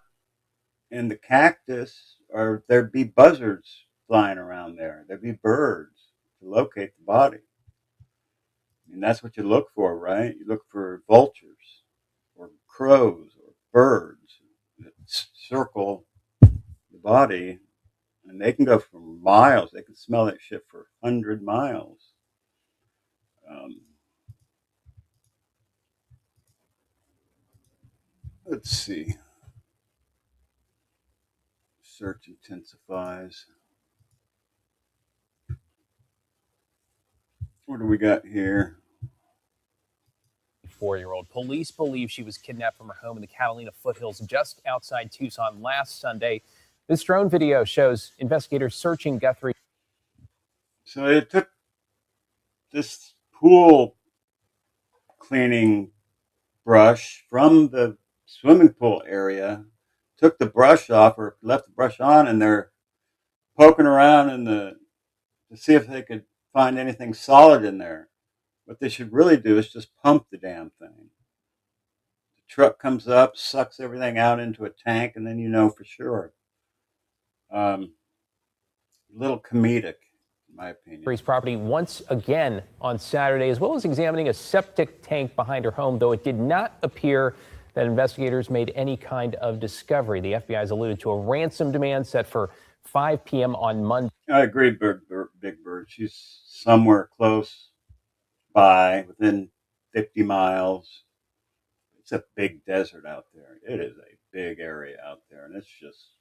in the cactus, or there'd be buzzards flying around there. There'd be birds to locate the body. I mean, that's what you look for, right? You look for vultures or crows or birds that circle the body, and they can go for miles. They can smell that shit for 100 miles. Let's see. Search intensifies. What do we got here? 4-year-old. Police believe she was kidnapped from her home in the Catalina foothills just outside Tucson last Sunday. This drone video shows investigators searching Guthrie. So they took this pool cleaning brush from the swimming pool area, took the brush off or left the brush on, and they're poking around to see if they could find anything solid in there. What they should really do is just pump the damn thing. The truck comes up, sucks everything out into a tank, and then you know for sure. A little comedic, in my opinion. Guthrie property once again on Saturday, as well as examining a septic tank behind her home, though it did not appear that investigators made any kind of discovery. The FBI has alluded to a ransom demand set for 5 p.m. on Monday. I agree, Big Bird. She's somewhere close by, within 50 miles. It's a big desert out there. It is a big area out there, and it's just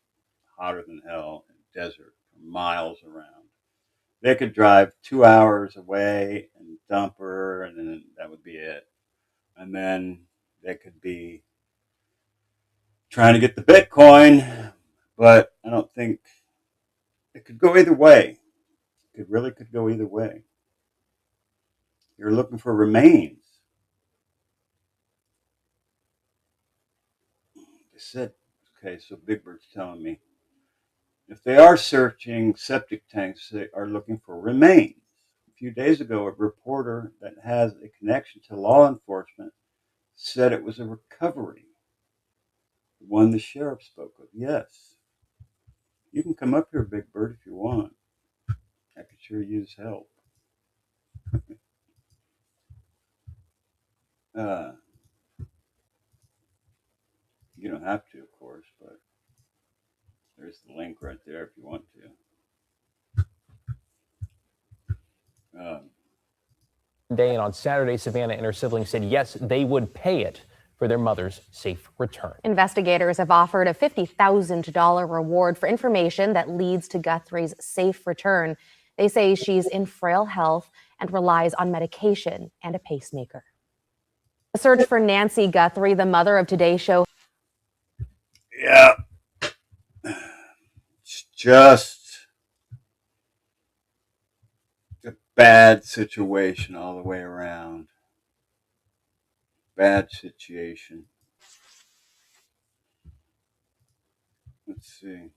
hotter than hell and desert for miles around. They could drive 2 hours away and dump her, and then that would be it. And then they could be trying to get the Bitcoin, but I don't think it could go either way. It really could go either way. You're looking for remains. They said, okay, so Big Bird's telling me, if they are searching septic tanks, they are looking for remains. A few days ago, a reporter that has a connection to law enforcement said it was a recovery. The one the sheriff spoke of. Yes. You can come up here, Big Bird, if you want. I could sure use help. You don't have to, of course, but there's the link right there if you want to. Day and on Saturday, Savannah and her siblings said yes, they would pay it for their mother's safe return. Investigators have offered a $50,000 reward for information that leads to Guthrie's safe return. They say she's in frail health and relies on medication and a pacemaker. A search for Nancy Guthrie, the mother of Today Show. Yeah, It's just a bad situation all the way around. Bad situation. Let's see.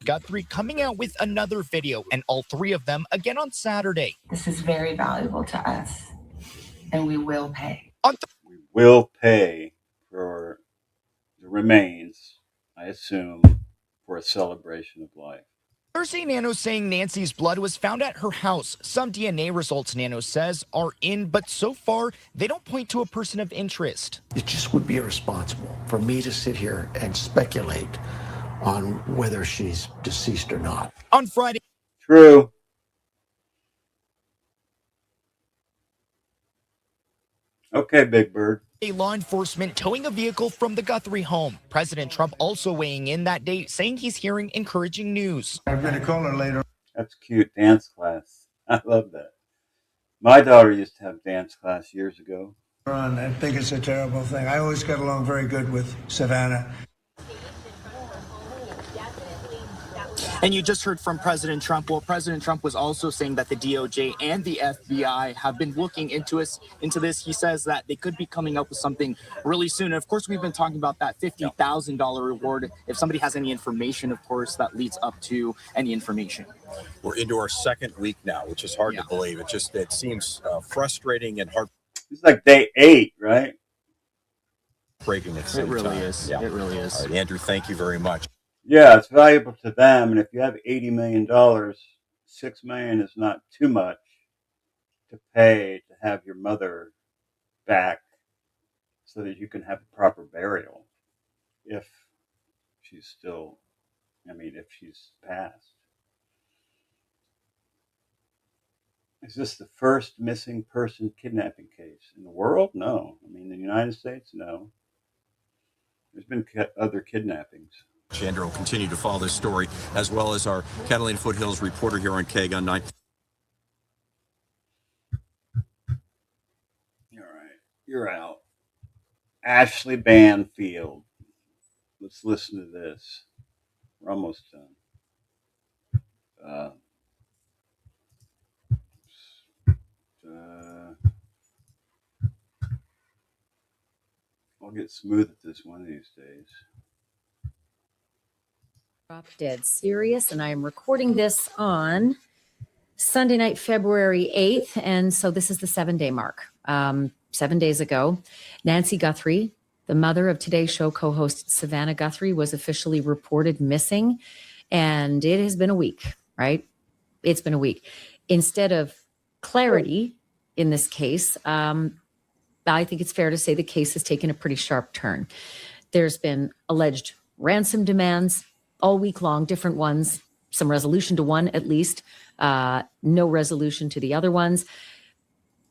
Guthrie coming out with another video, and all three of them again on Saturday. This is very valuable to us, and we will pay. We will pay for the remains, I assume, for a celebration of life. Thursday, Nano saying Nancy's blood was found at her house. Some DNA results, Nano says, are in, but so far, they don't point to a person of interest. It just would be irresponsible for me to sit here and speculate on whether she's deceased or not. On Friday. True. Okay, Big Bird. Law enforcement towing a vehicle from the Guthrie home. President Trump also weighing in that day, saying he's hearing encouraging news. I'm going to call her later. That's cute. Dance class. I love that. My daughter used to have dance class years ago. I think it's a terrible thing. I always got along very good with Savannah. And you just heard from President Trump. Well, President Trump was also saying that the DOJ and the FBI have been looking into this. He says that they could be coming up with something really soon. And of course, we've been talking about that $50,000 reward. If somebody has any information, of course, that leads up to any information. We're into our second week now, which is hard to believe. It seems frustrating and hard. It's like day 8, right? Breaking at the same time. It really is. Yeah. It really is. All right, Andrew, thank you very much. Yeah, it's valuable to them. And if you have $80 million, $6 million is not too much to pay to have your mother back so that you can have a proper burial if she's still, if she's passed. Is this the first missing person kidnapping case in the world? No. In the United States? No. There's been other kidnappings. Andrew will continue to follow this story, as well as our Catalina Foothills reporter here on KGUN 9. All right, you're out. Ashley Banfield. Let's listen to this. We're almost done. I'll get smooth at this one of these days. Drop dead serious, and I am recording this on Sunday night, February 8th, and so this is the 7-day mark. 7 days ago, Nancy Guthrie, the mother of Today's Show co-host Savannah Guthrie, was officially reported missing, and it has been a week, right? It's been a week. Instead of clarity in this case, I think it's fair to say the case has taken a pretty sharp turn. There's been alleged ransom demands all week long, different ones, some resolution to one at least, no resolution to the other ones.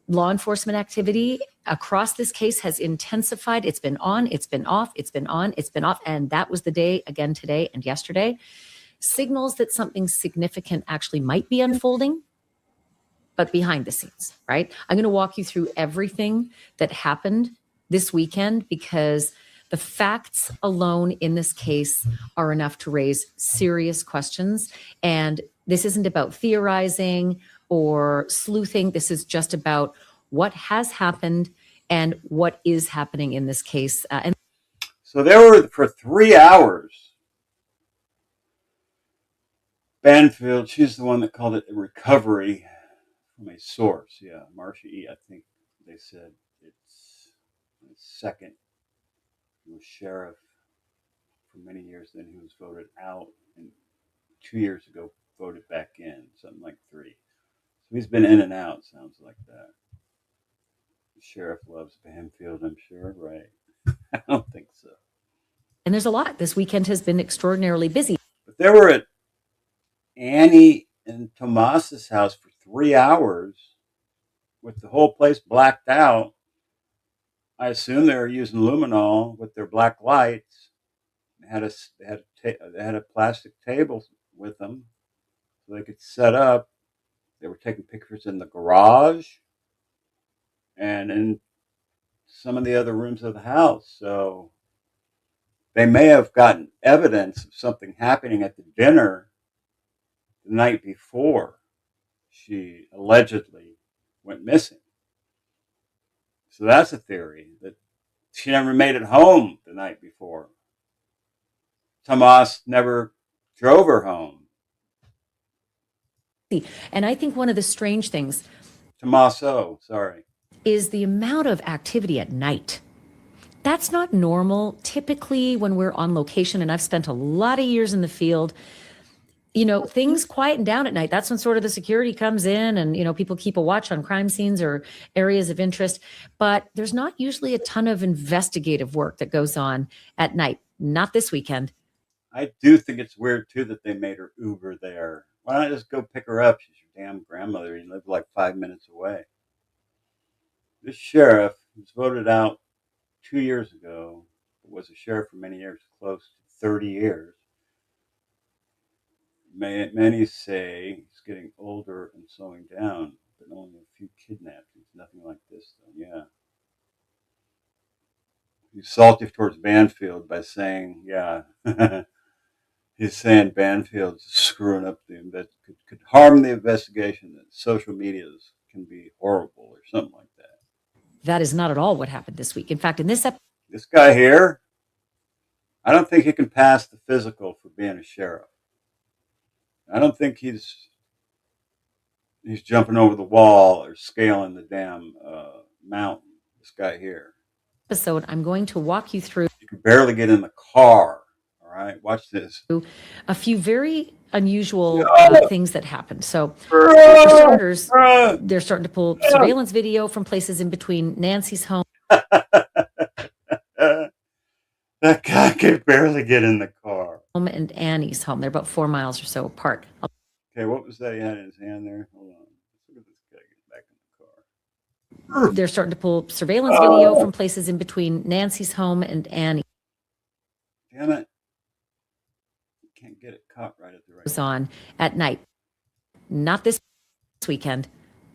Law enforcement activity across this case has intensified. It's been on, it's been off, it's been on, it's been off. And that was the day again today and yesterday. Signals that something significant actually might be unfolding, but behind the scenes, right? I'm going to walk you through everything that happened this weekend because the facts alone in this case are enough to raise serious questions. And this isn't about theorizing or sleuthing. This is just about what has happened and what is happening in this case. So they were for 3 hours. Banfield, she's the one that called it a recovery from a source. Yeah, Marcia E., I think they said it's the second. He was sheriff for many years, then he was voted out, and 2 years ago voted back in, something like 3. So he's been in and out, sounds like that. The sheriff loves Banfield, I'm sure, right? I don't think so. And there's a lot. This weekend has been extraordinarily busy. But they were at Annie and Tomas's house for 3 hours with the whole place blacked out. I assume they were using luminol with their black lights. They had a plastic table with them so they could set up. They were taking pictures in the garage and in some of the other rooms of the house. So they may have gotten evidence of something happening at the dinner the night before she allegedly went missing. So that's a theory, that she never made it home the night before. Tomas never drove her home. And I think one of the strange things, Tomaso, sorry, is the amount of activity at night. That's not normal. Typically, when we're on location, and I've spent a lot of years in the field, you know, things quieten down at night. That's when sort of the security comes in and, you know, people keep a watch on crime scenes or areas of interest. But there's not usually a ton of investigative work that goes on at night. Not this weekend. I do think it's weird, too, that they made her Uber there. Why not just go pick her up? She's your damn grandmother. You live like 5 minutes away. This sheriff was voted out 2 years ago, was a sheriff for many years, close to 30 years. Many say he's getting older and slowing down, but only a few kidnappings. Nothing like this, though. Yeah. He's salty towards Banfield by saying, yeah, he's saying Banfield's screwing up could harm the investigation, that social medias can be horrible or something like that. That is not at all what happened this week. In fact, in this This guy here, I don't think he can pass the physical for being a sheriff. I don't think he's jumping over the wall or scaling the damn mountain. This guy here. episode, I'm going to walk you through. You can barely get in the car. All right, watch this. A few very unusual things that happened. So, for starters, they're starting to pull surveillance video from places in between Nancy's home. That guy could barely get in the car. And Annie's home. They're about 4 miles or so apart. Okay, what was that he had in his hand there? Hold on. Look at this guy getting back in the car. They're starting to pull surveillance video from places in between Nancy's home and Annie. Damn it. You can't get it caught right at the right time. On at night. Not this weekend.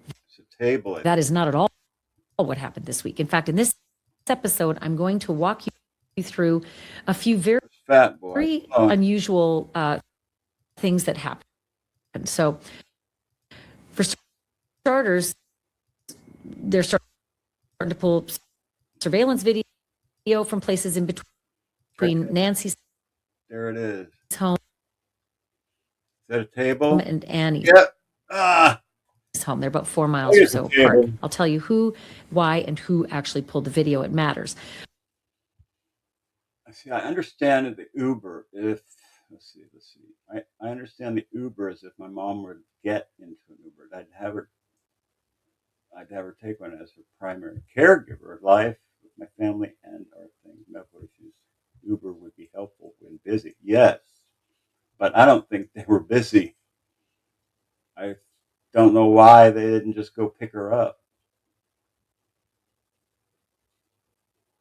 It's a table. That is not at all what happened this week. In fact, in this episode, I'm going to walk you through a few very unusual things that happened. So, for starters, they're starting to pull surveillance video from places in between Nancy's. There it is. Home. Is that a table? And Annie's. Yep. Home. They're about 4 miles or so apart. I'll tell you who, why, and who actually pulled the video. It matters. See, I understand the Uber if, let's see. I understand the Uber as if my mom were to get into an Uber. I'd have her take one as her primary caregiver of life with my family and our things, medical issues. Uber would be helpful when busy. Yes, but I don't think they were busy. I don't know why they didn't just go pick her up.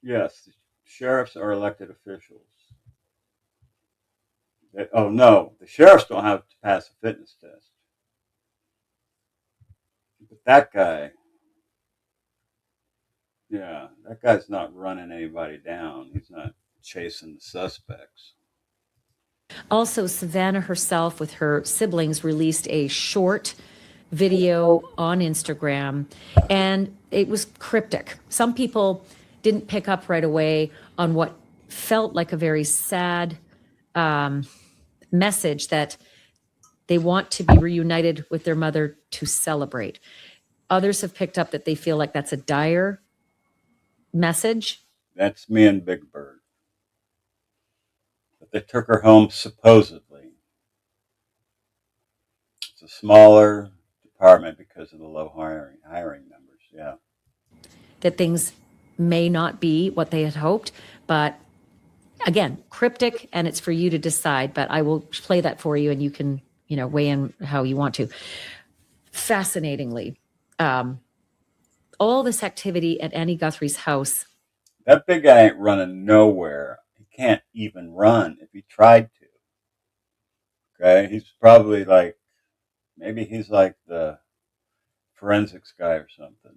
Yes, the sheriffs are elected officials. Oh, no, the sheriffs don't have to pass a fitness test. But that guy, yeah, that guy's not running anybody down. He's not chasing the suspects. Also, Savannah herself with her siblings released a short video on Instagram, and it was cryptic. Some people didn't pick up right away on what felt like a very sad message that they want to be reunited with their mother to celebrate. Others have picked up that they feel like that's a dire message. That's me and Big Bird. But they took her home supposedly. It's a smaller department because of the low hiring numbers. Yeah. That things may not be what they had hoped, but again, cryptic, and it's for you to decide, but I will play that for you and you can, weigh in how you want to. Fascinatingly, all this activity at Annie Guthrie's house. That big guy ain't running nowhere. He can't even run if he tried to. Okay? He's probably like Maybe he's like the forensics guy or something.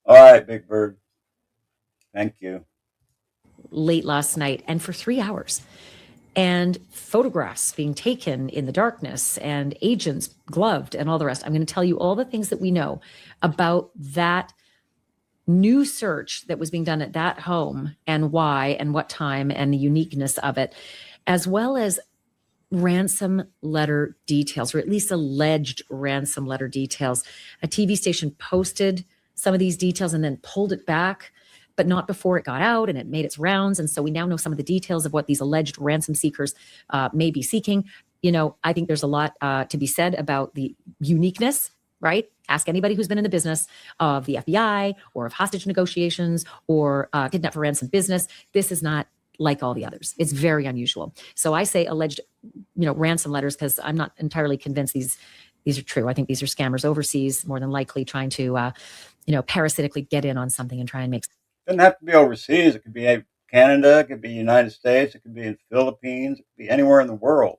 All right, Big Bird. Thank you. Late last night and for 3 hours. And photographs being taken in the darkness and agents gloved and all the rest. I'm going to tell you all the things that we know about that new search that was being done at that home and why and what time and the uniqueness of it, as well as ransom letter details, or at least alleged ransom letter details. A TV station posted some of these details and then pulled it back, but not before it got out and it made its rounds. And so we now know some of the details of what these alleged ransom seekers may be seeking. You know, I think there's a lot to be said about the uniqueness, right? Ask anybody who's been in the business of the FBI or of hostage negotiations or kidnap for ransom business. This is not like all the others. It's very unusual. So I say alleged, ransom letters because I'm not entirely convinced these are true. I think these are scammers overseas, more than likely trying to, parasitically get in on something and try and make. It doesn't have to be overseas. It could be Canada. It could be United States. It could be in the Philippines. It could be anywhere in the world.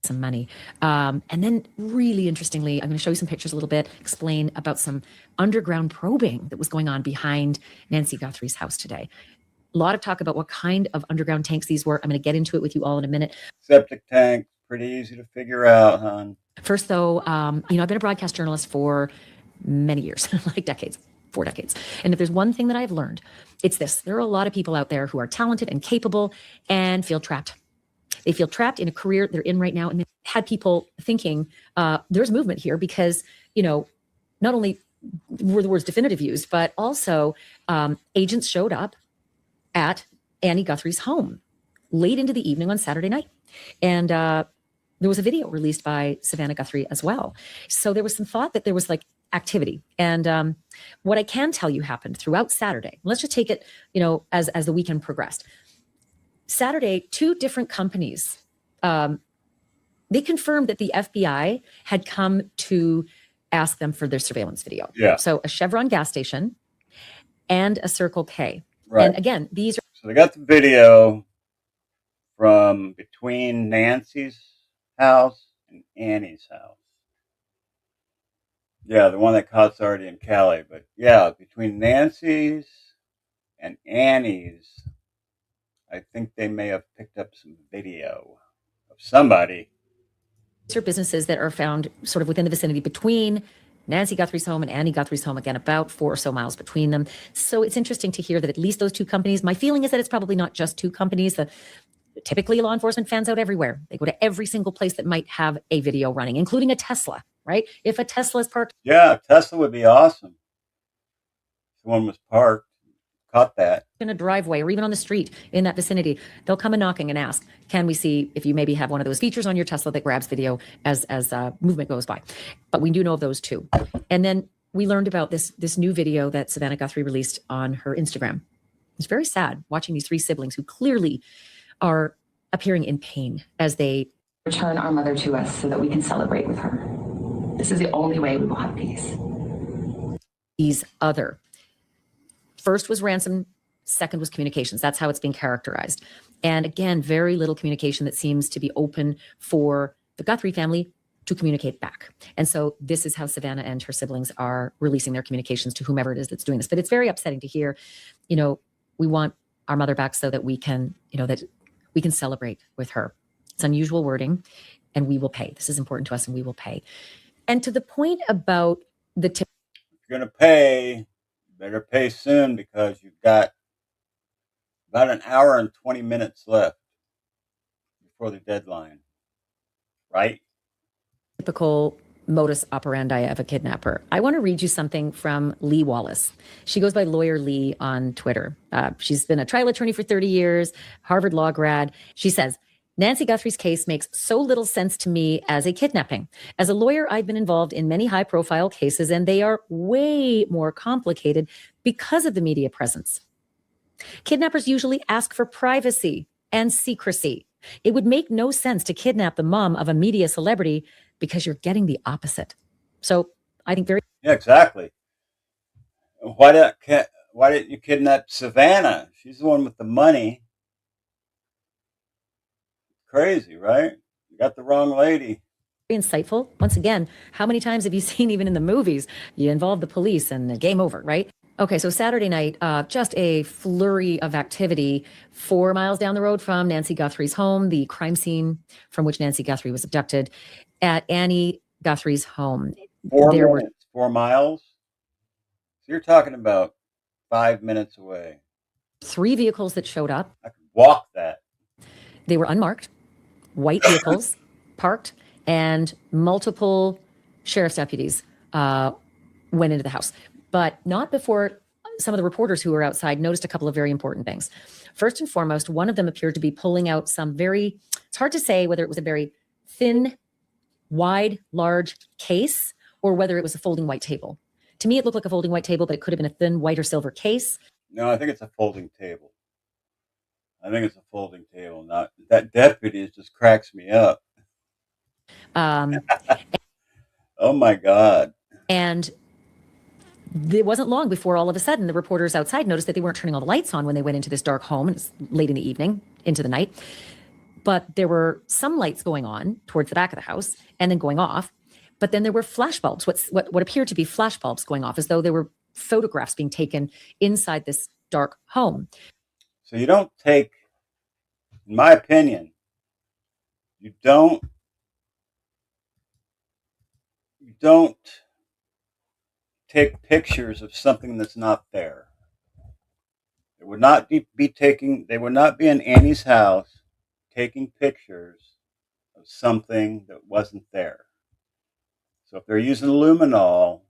Some money. And then really interestingly, I'm going to show you some pictures a little bit, explain about some underground probing that was going on behind Nancy Guthrie's house today. A lot of talk about what kind of underground tanks these were. I'm going to get into it with you all in a minute. Septic tank, pretty easy to figure out, hon. First, though, I've been a broadcast journalist for many years, like decades, 4 decades. And if there's one thing that I've learned, it's this. There are a lot of people out there who are talented and capable and feel trapped. They feel trapped in a career they're in right now. And they had people thinking there's movement here because, not only were the words definitive used, but also agents showed up at Annie Guthrie's home late into the evening on Saturday night. And there was a video released by Savannah Guthrie as well. So there was some thought that there was like activity. And what I can tell you happened throughout Saturday. Let's just take it, as the weekend progressed. Saturday, 2 different companies, they confirmed that the FBI had come to ask them for their surveillance video. Yeah. So a Chevron gas station and a Circle K. Right. And again, these are. So they got the video from between Nancy's house and Annie's house. Yeah, the one that caught's already in Cali. But yeah, between Nancy's and Annie's, I think they may have picked up some video of somebody. These are businesses that are found sort of within the vicinity between Nancy Guthrie's home and Annie Guthrie's home, again, about 4 or so miles between them. So it's interesting to hear that at least those 2 companies, my feeling is that it's probably not just 2 companies. Typically, law enforcement fans out everywhere. They go to every single place that might have a video running, including a Tesla, right? If a Tesla is parked. Yeah, Tesla would be awesome. If one was parked, caught that. In a driveway or even on the street in that vicinity, they'll come a knocking and ask, can we see if you maybe have one of those features on your Tesla that grabs video as movement goes by? But we do know of those 2. And then we learned about this new video that Savannah Guthrie released on her Instagram. It's very sad watching these 3 siblings who clearly are appearing in pain as they return our mother to us so that we can celebrate with her. This is the only way we will have peace. These other. First was ransom, second was communications. That's how it's being characterized. And again, very little communication that seems to be open for the Guthrie family to communicate back. And so this is how Savannah and her siblings are releasing their communications to whomever it is that's doing this. But it's very upsetting to hear, we want our mother back so that we can, that we can celebrate with her. It's unusual wording, and we will pay. This is important to us, and we will pay. And to the point about the tip. If you're going to pay, you better pay soon because you've got about an hour and 20 minutes left before the deadline, right? Typical modus operandi of a kidnapper. I want to read you something from Lee Wallace. She goes by Lawyer Lee on Twitter. She's been a trial attorney for 30 years, Harvard law grad. She says, Nancy Guthrie's case makes so little sense to me as a kidnapping. As a lawyer, I've been involved in many high-profile cases, and they are way more complicated because of the media presence. Kidnappers usually ask for privacy and secrecy. It would make no sense to kidnap the mom of a media celebrity because you're getting the opposite. So I think very. Yeah, exactly. Why didn't you kidnap Savannah? She's the one with the money. Crazy, right? You got the wrong lady. insightful. Once again, how many times have you seen, even in the movies, you involve the police and game over, right? Okay, so Saturday night, just a flurry of activity 4 miles down the road from Nancy Guthrie's home, the crime scene from which Nancy Guthrie was abducted, at Annie Guthrie's home. 4 miles? So you're talking about 5 minutes away. 3 vehicles that showed up. I could walk that. They were unmarked, white vehicles parked, and multiple sheriff's deputies went into the house. But not before some of the reporters who were outside noticed a couple of very important things. First and foremost, one of them appeared to be pulling out some very, it's hard to say whether it was a very thin, wide, large case or whether it was a folding white table. To me, it looked like a folding white table, but it could have been a thin white or silver case. No, I think it's a folding table. Not that deputy just cracks me up. Oh my God. And it wasn't long before all of a sudden the reporters outside noticed that they weren't turning all the lights on when they went into this dark home. It's late in the evening, into the night. But there were some lights going on towards the back of the house and then going off. But then there were flash bulbs, what appeared to be flash bulbs going off, as though there were photographs being taken inside this dark home. So you don't take, in my opinion, you don't take pictures of something that's not there. They would not be in Annie's house taking pictures of something that wasn't there. So if they're using luminol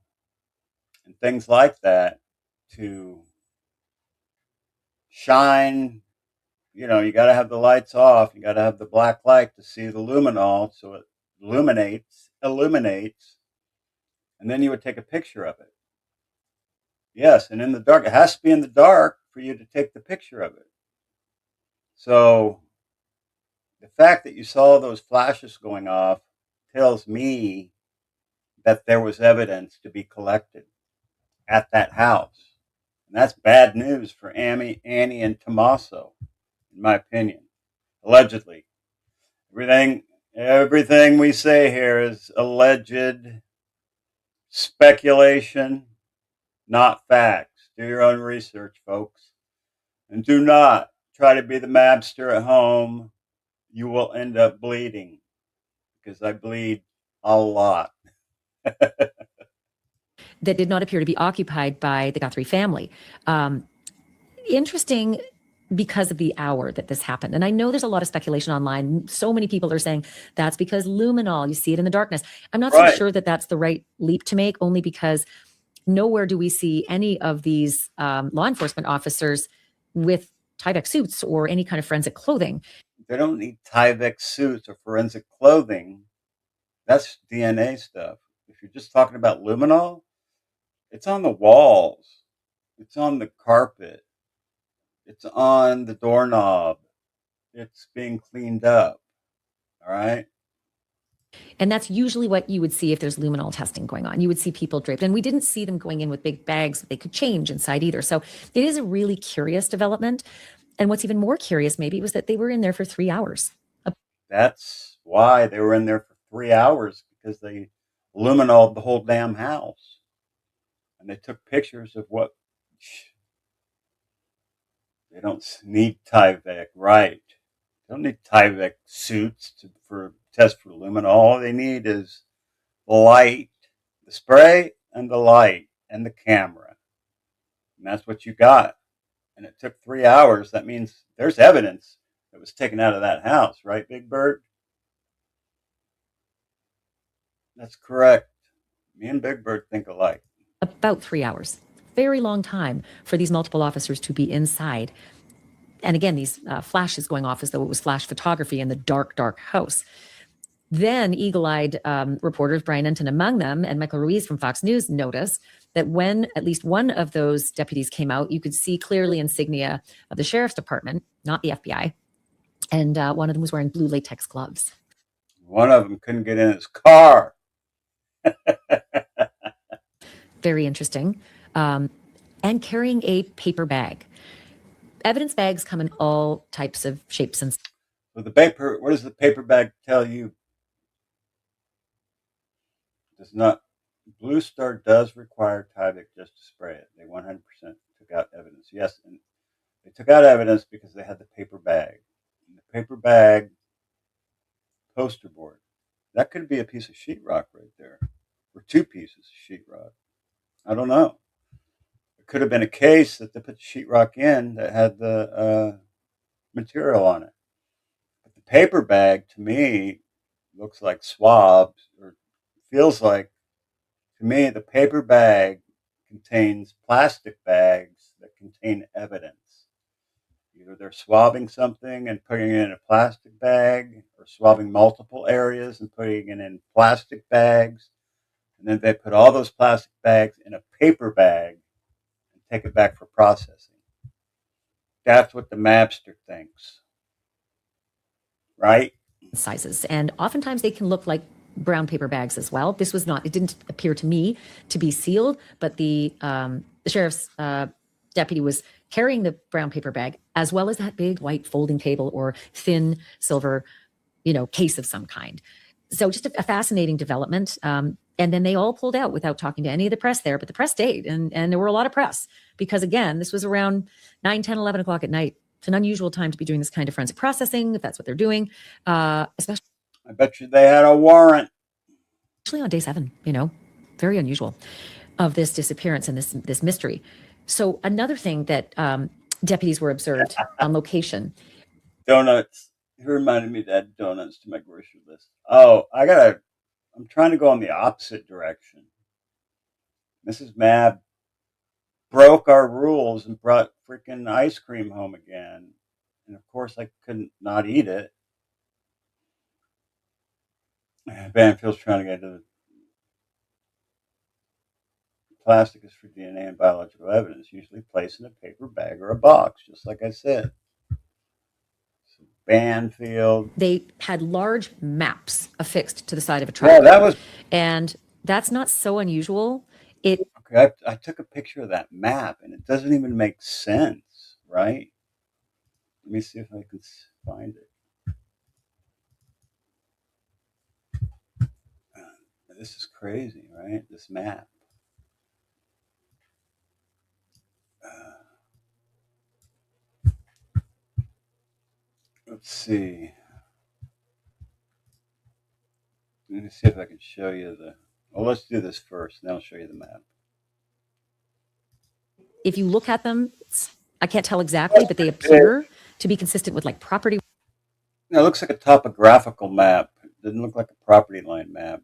and things like that to shine, you got to have the lights off. You got to have the black light to see the luminol so it illuminates, and then you would take a picture of it. Yes, and in the dark. It has to be in the dark for you to take the picture of it. So the fact that you saw those flashes going off tells me that there was evidence to be collected at that house. And that's bad news for Annie and Tommaso, in my opinion. Allegedly. Everything we say here is alleged speculation, not facts. Do your own research, folks. And do not try to be the mabster at home. You will end up bleeding, because I bleed a lot. That did not appear to be occupied by the Guthrie family. Interesting, because of the hour that this happened. And I know there's a lot of speculation online. So many people are saying that's because luminol, you see it in the darkness. I'm not so sure that that's the right leap to make, only because nowhere do we see any of these law enforcement officers with Tyvek suits or any kind of forensic clothing. They don't need Tyvek suits or forensic clothing. That's DNA stuff. If you're just talking about luminol, it's on the walls. It's on the carpet. It's on the doorknob. It's being cleaned up. All right. And that's usually what you would see if there's luminol testing going on. You would see people draped. And we didn't see them going in with big bags that they could change inside either. So it is a really curious development. And what's even more curious maybe was that they were in there for 3 hours. That's why they were in there for 3 hours, because they luminoled the whole damn house. And they took pictures of what they don't need Tyvek, right? They don't need Tyvek suits to test for luminol. All they need is the light, the spray, and the light, and the camera. And that's what you got. And it took 3 hours. That means there's evidence that was taken out of that house, right, Big Bird? That's correct. Me and Big Bird think alike. About 3 hours. Very long time for these multiple officers to be inside. And again, these flashes going off as though it was flash photography in the dark, dark house. Then eagle-eyed reporters, Brian Enton among them, and Michael Ruiz from Fox News noticed that when at least one of those deputies came out, you could see clearly insignia of the sheriff's department, not the FBI. And one of them was wearing blue latex gloves. One of them couldn't get in his car. Very interesting. And carrying a paper bag. Evidence bags come in all types of shapes and. Well, what does the paper bag tell you? does not. Blue Star does require Tyvek just to spray it. They 100% took out evidence. Yes, and they took out evidence because they had the paper bag. And the paper bag poster board. That could be a piece of sheetrock right there, or two pieces of sheetrock. I don't know. It could have been a case that they put the sheetrock in that had the material on it. But the paper bag, to me, looks like swabs, or feels like, to me, the paper bag contains plastic bags that contain evidence. Either they're swabbing something and putting it in a plastic bag, or swabbing multiple areas and putting it in plastic bags. And then they put all those plastic bags in a paper bag and take it back for processing. That's what the mapster thinks. Right? Sizes. And oftentimes they can look like brown paper bags as well. This was not, it didn't appear to me to be sealed, but the sheriff's deputy was carrying the brown paper bag as well as that big white folding table or thin silver, case of some kind. So just a fascinating development. And then they all pulled out without talking to any of the press there, but the press stayed. And there were a lot of press because, again, this was around 9, 10, 11 o'clock at night. It's an unusual time to be doing this kind of forensic processing, if that's what they're doing, especially. I bet you they had a warrant. Actually on day 7, very unusual of this disappearance and this mystery. So another thing that deputies were observed on location. Donuts. He reminded me to add donuts to my grocery list. Oh, I'm trying to go in the opposite direction. Mrs. Mab broke our rules and brought freaking ice cream home again. And of course I couldn't not eat it. Banfield's trying to get to the plastic is for DNA and biological evidence, usually placed in a paper bag or a box, just like I said. So Banfield. They had large maps affixed to the side of a truck. Yeah, and that's not so unusual. Okay, I took a picture of that map and it doesn't even make sense, right? Let me see if I can find it. This is crazy, right? This map. Let's see. Let me see if I can show you let's do this first, and then I'll show you the map. If you look at them, I can't tell exactly, but they appear to be consistent with like property. No, it looks like a topographical map. It doesn't look like a property line map.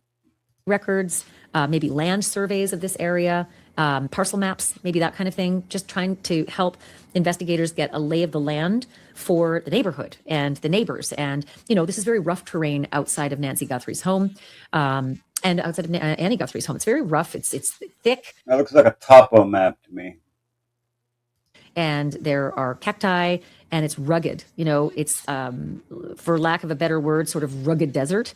Records, maybe land surveys of this area, parcel maps, maybe that kind of thing, just trying to help investigators get a lay of the land for the neighborhood and the neighbors. And, this is very rough terrain outside of Nancy Guthrie's home and outside of Annie Guthrie's home. It's very rough. It's thick. That looks like a topo map to me. And there are cacti and it's rugged. It's, for lack of a better word, sort of rugged desert.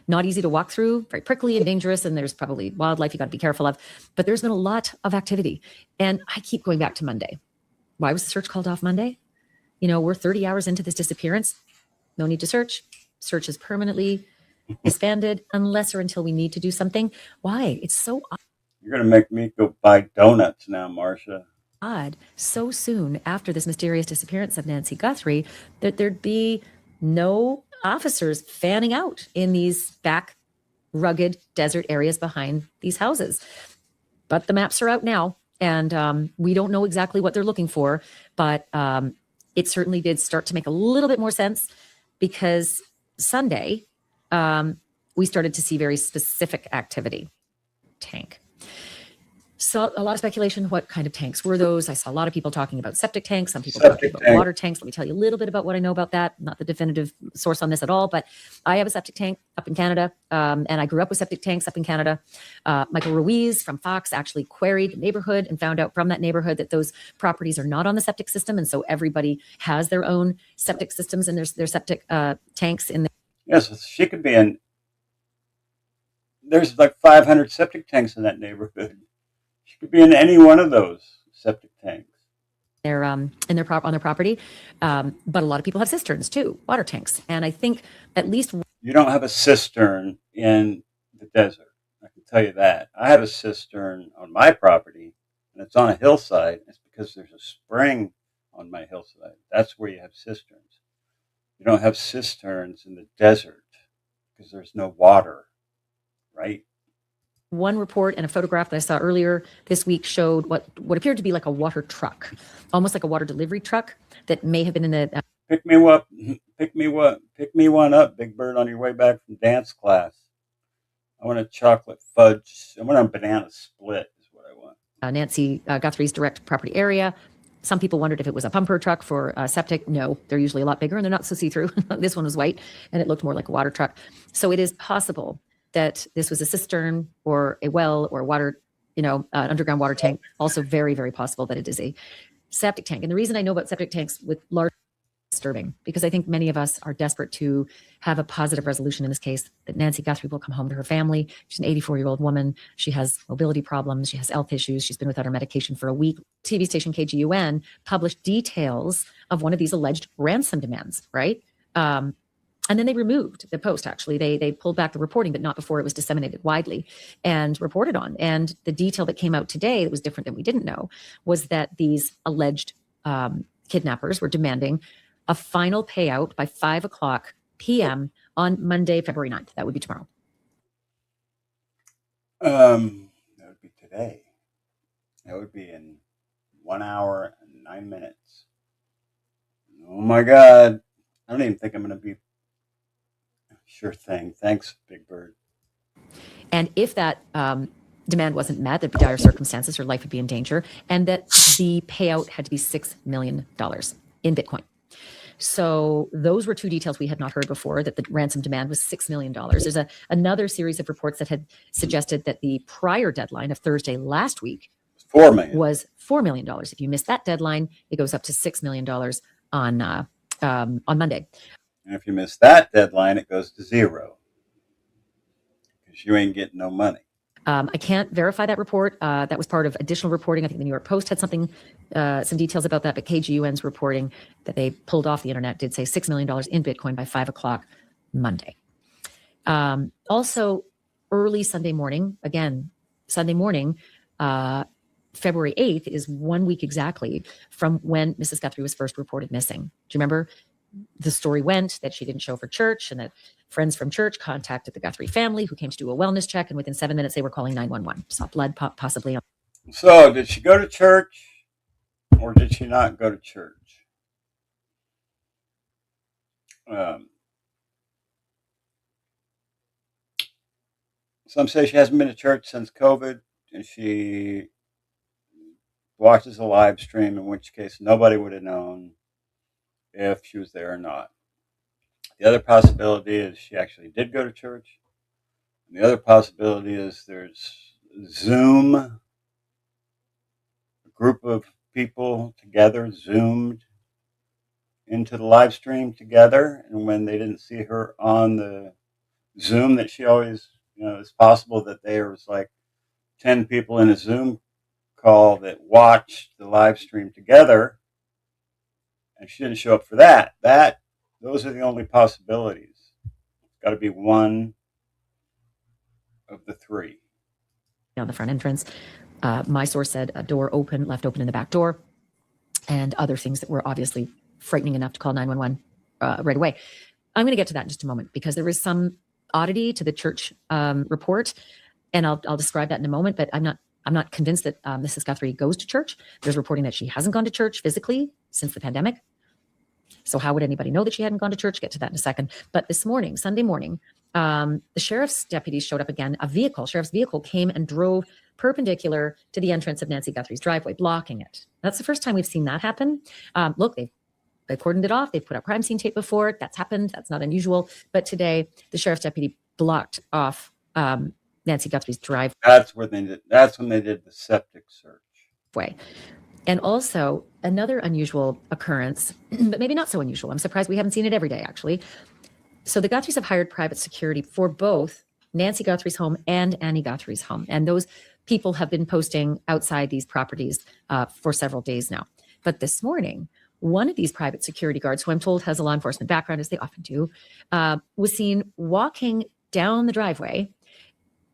Not easy to walk through, very prickly and dangerous, and there's probably wildlife you got to be careful of. But there's been a lot of activity. And I keep going back to Monday. Why was the search called off Monday? We're 30 hours into this disappearance. No need to search. Search is permanently disbanded unless or until we need to do something. Why? It's so odd. You're going to make me go buy donuts now, Marcia. Odd, so soon after this mysterious disappearance of Nancy Guthrie, that there'd be no officers fanning out in these back rugged desert areas behind these houses. But the maps are out now, and we don't know exactly what they're looking for, but it certainly did start to make a little bit more sense because Sunday, we started to see very specific activity. Tank. So a lot of speculation. What kind of tanks were those? I saw a lot of people talking about septic tanks. Some people talking about water tanks. Let me tell you a little bit about what I know about that. Not the definitive source on this at all, but I have a septic tank up in Canada, and I grew up with septic tanks up in Canada. Michael Ruiz from Fox actually queried the neighborhood and found out from that neighborhood that those properties are not on the septic system, and so everybody has their own septic systems and their septic tanks in there. Yes, she could be in. There's like 500 septic tanks in that neighborhood. She could be in any one of those septic tanks. They're on their property, but a lot of people have cisterns too, water tanks. And I think at least you don't have a cistern in the desert. I can tell you that. I have a cistern on my property, and it's on a hillside. It's because there's a spring on my hillside. That's where you have cisterns. You don't have cisterns in the desert because there's no water, right? One report and a photograph that I saw earlier this week showed what appeared to be like a water truck, almost like a water delivery truck that may have been in the. Pick me one up, Big Bird, on your way back from dance class. I want a chocolate fudge. I want a banana split is what I want. Nancy Guthrie's direct property area. Some people wondered if it was a pumper truck for septic. No, they're usually a lot bigger and they're not so see-through. This one was white and it looked more like a water truck. So it is possible that this was a cistern or a well or water, underground water tank. Also very, very possible that it is a septic tank. And the reason I know about septic tanks with large disturbing, because I think many of us are desperate to have a positive resolution in this case, that Nancy Guthrie will come home to her family. She's an 84-year-old woman. She has mobility problems. She has health issues. She's been without her medication for a week. TV station KGUN published details of one of these alleged ransom demands, right? And then they removed the post, actually. They pulled back the reporting, but not before it was disseminated widely and reported on. And the detail that came out today that was different than we didn't know was that these alleged kidnappers were demanding a final payout by 5:00 p.m. on Monday, February 9th. That would be tomorrow. That would be today. That would be in 1 hour and 9 minutes. Oh my God. I don't even think I'm going to be. Sure thing. Thanks, Big Bird. And if that demand wasn't met, there'd be dire circumstances, her life would be in danger, and that the payout had to be $6 million in Bitcoin. So those were two details we had not heard before, that the ransom demand was $6 million. There's another series of reports that had suggested that the prior deadline of Thursday last week was $4 million. If you missed that deadline, it goes up to $6 million on Monday. And if you miss that deadline, it goes to zero because you ain't getting no money. I can't verify that report. That was part of additional reporting. I think the New York Post had some details about that, but KGUN's reporting that they pulled off the internet did say $6 million in Bitcoin by 5:00 Monday. Also, early Sunday morning, February 8th is 1 week exactly from when Mrs. Guthrie was first reported missing. Do you remember? The story went that she didn't show for church and that friends from church contacted the Guthrie family who came to do a wellness check. And within 7 minutes, they were calling 911. Saw blood possibly. So did she go to church or did she not go to church? Some say she hasn't been to church since COVID and she watches a live stream, in which case nobody would have known if she was there or not. The other possibility is she actually did go to church. And the other possibility is there's Zoom, a group of people together Zoomed into the live stream together. And when they didn't see her on the Zoom that she always, it's possible that there was like 10 people in a Zoom call that watched the live stream together. And she didn't show up for that. Those are the only possibilities. It's got to be one of the three. On the front entrance, my source said a door left open in the back door, and other things that were obviously frightening enough to call 911 right away. I'm going to get to that in just a moment because there is some oddity to the church report, and I'll describe that in a moment. But I'm not convinced that Mrs. Guthrie goes to church. There's reporting that she hasn't gone to church physically since the pandemic. So how would anybody know that she hadn't gone to church? Get to that in a second. But this morning, Sunday morning, the sheriff's deputies showed up again. Sheriff's vehicle came and drove perpendicular to the entrance of Nancy Guthrie's driveway, blocking it. That's the first time we've seen that happen. Look, they cordoned it off. They put up crime scene tape before it. That's happened. That's not unusual. But today, the sheriff's deputy blocked off Nancy Guthrie's driveway. That's when they did the septic search. And also another unusual occurrence, but maybe not so unusual. I'm surprised we haven't seen it every day, actually. So the Guthries have hired private security for both Nancy Guthrie's home and Annie Guthrie's home. And those people have been posting outside these properties for several days now. But this morning, one of these private security guards, who I'm told has a law enforcement background, as they often do, was seen walking down the driveway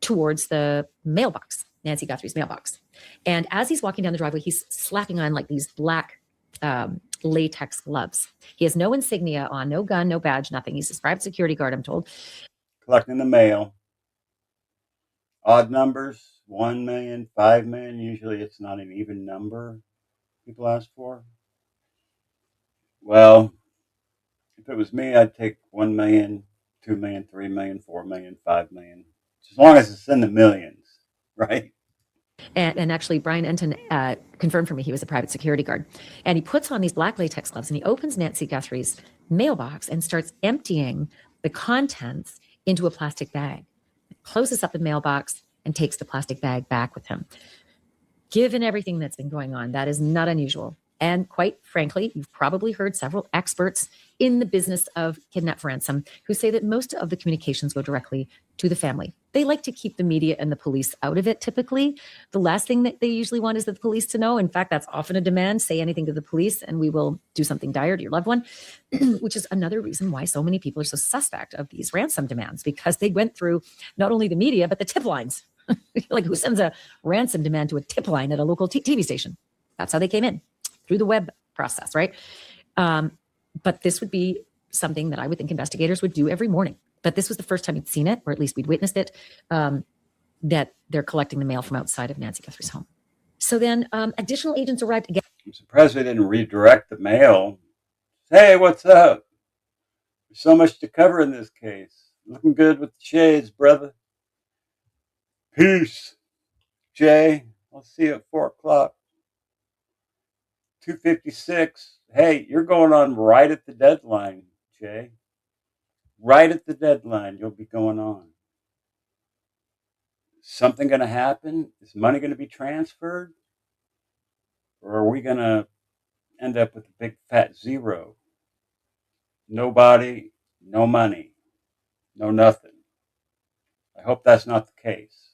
towards the mailbox, Nancy Guthrie's mailbox. And as he's walking down the driveway, he's slapping on like these black latex gloves. He has no insignia on, no gun, no badge, nothing. He's a private security guard, I'm told. Collecting the mail. Odd numbers, 1 million, 5 million. Usually it's not an even number people ask for. Well, if it was me, I'd take 1 million, 2 million, 3 million, 4 million, 5 million. As long as it's in the millions, right? And actually, Brian Enton confirmed for me he was a private security guard. And he puts on these black latex gloves and he opens Nancy Guthrie's mailbox and starts emptying the contents into a plastic bag. Closes up the mailbox and takes the plastic bag back with him. Given everything that's been going on, that is not unusual. And quite frankly, you've probably heard several experts in the business of kidnap for ransom who say that most of the communications go directly to the family. They like to keep the media and the police out of it typically. The last thing that they usually want is the police to know. In fact, that's often a demand. Say anything to the police and we will do something dire to your loved one, which is another reason why so many people are so suspect of these ransom demands, because they went through not only the media, but the tip lines. Like, who sends a ransom demand to a tip line at a local TV station? That's how they came in, through the web process, right? But this would be something that I would think investigators would do every morning. But this was the first time we'd seen it, or at least we'd witnessed it, that they're collecting the mail from outside of Nancy Guthrie's home. So then additional agents arrived again. I'm surprised they didn't redirect the mail. Hey, what's up? There's so much to cover in this case. Looking good with the shades, brother. Peace. Jay, I'll see you at 4 o'clock. 2:56. Hey, you're going on right at the deadline, Jay. Right at the deadline, you'll be going on. Is something going to happen? Is money going to be transferred? Or are we going to end up with a big fat zero? Nobody, no money, no nothing. I hope that's not the case.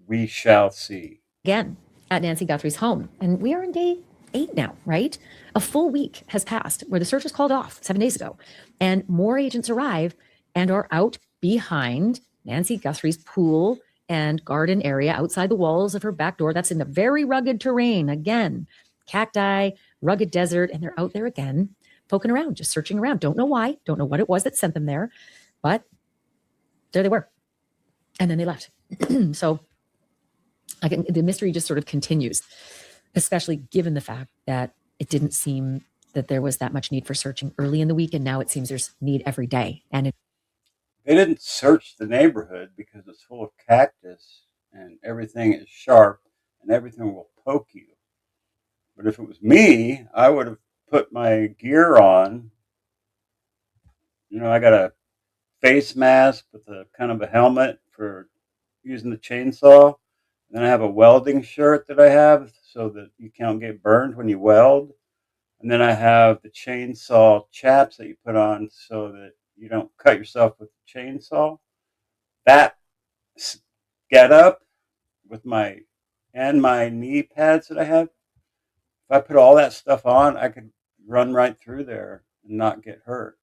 We shall see. Again, at Nancy Guthrie's home. And we are in day 8 now, right? A full week has passed where the search was called off 7 days ago. And more agents arrive and are out behind Nancy Guthrie's pool and garden area outside the walls of her back door. That's in the very rugged terrain. Again, cacti, rugged desert. And they're out there again, poking around, just searching around. Don't know why. Don't know what it was that sent them there. But there they were. And then they left. So again, the mystery just sort of continues, especially given the fact that it didn't seem that there was that much need for searching early in the week. And now it seems there's need every day. And they didn't search the neighborhood because it's full of cactus and everything is sharp and everything will poke you. But if it was me, I would have put my gear on. You know, I got a face mask with a kind of a helmet for using the chainsaw. And then I have a welding shirt that I have so that you can't get burned when you weld. And then I have the chainsaw chaps that you put on so that you don't cut yourself with the chainsaw. That get up with my knee pads that I have, if I put all that stuff on, I could run right through there and not get hurt.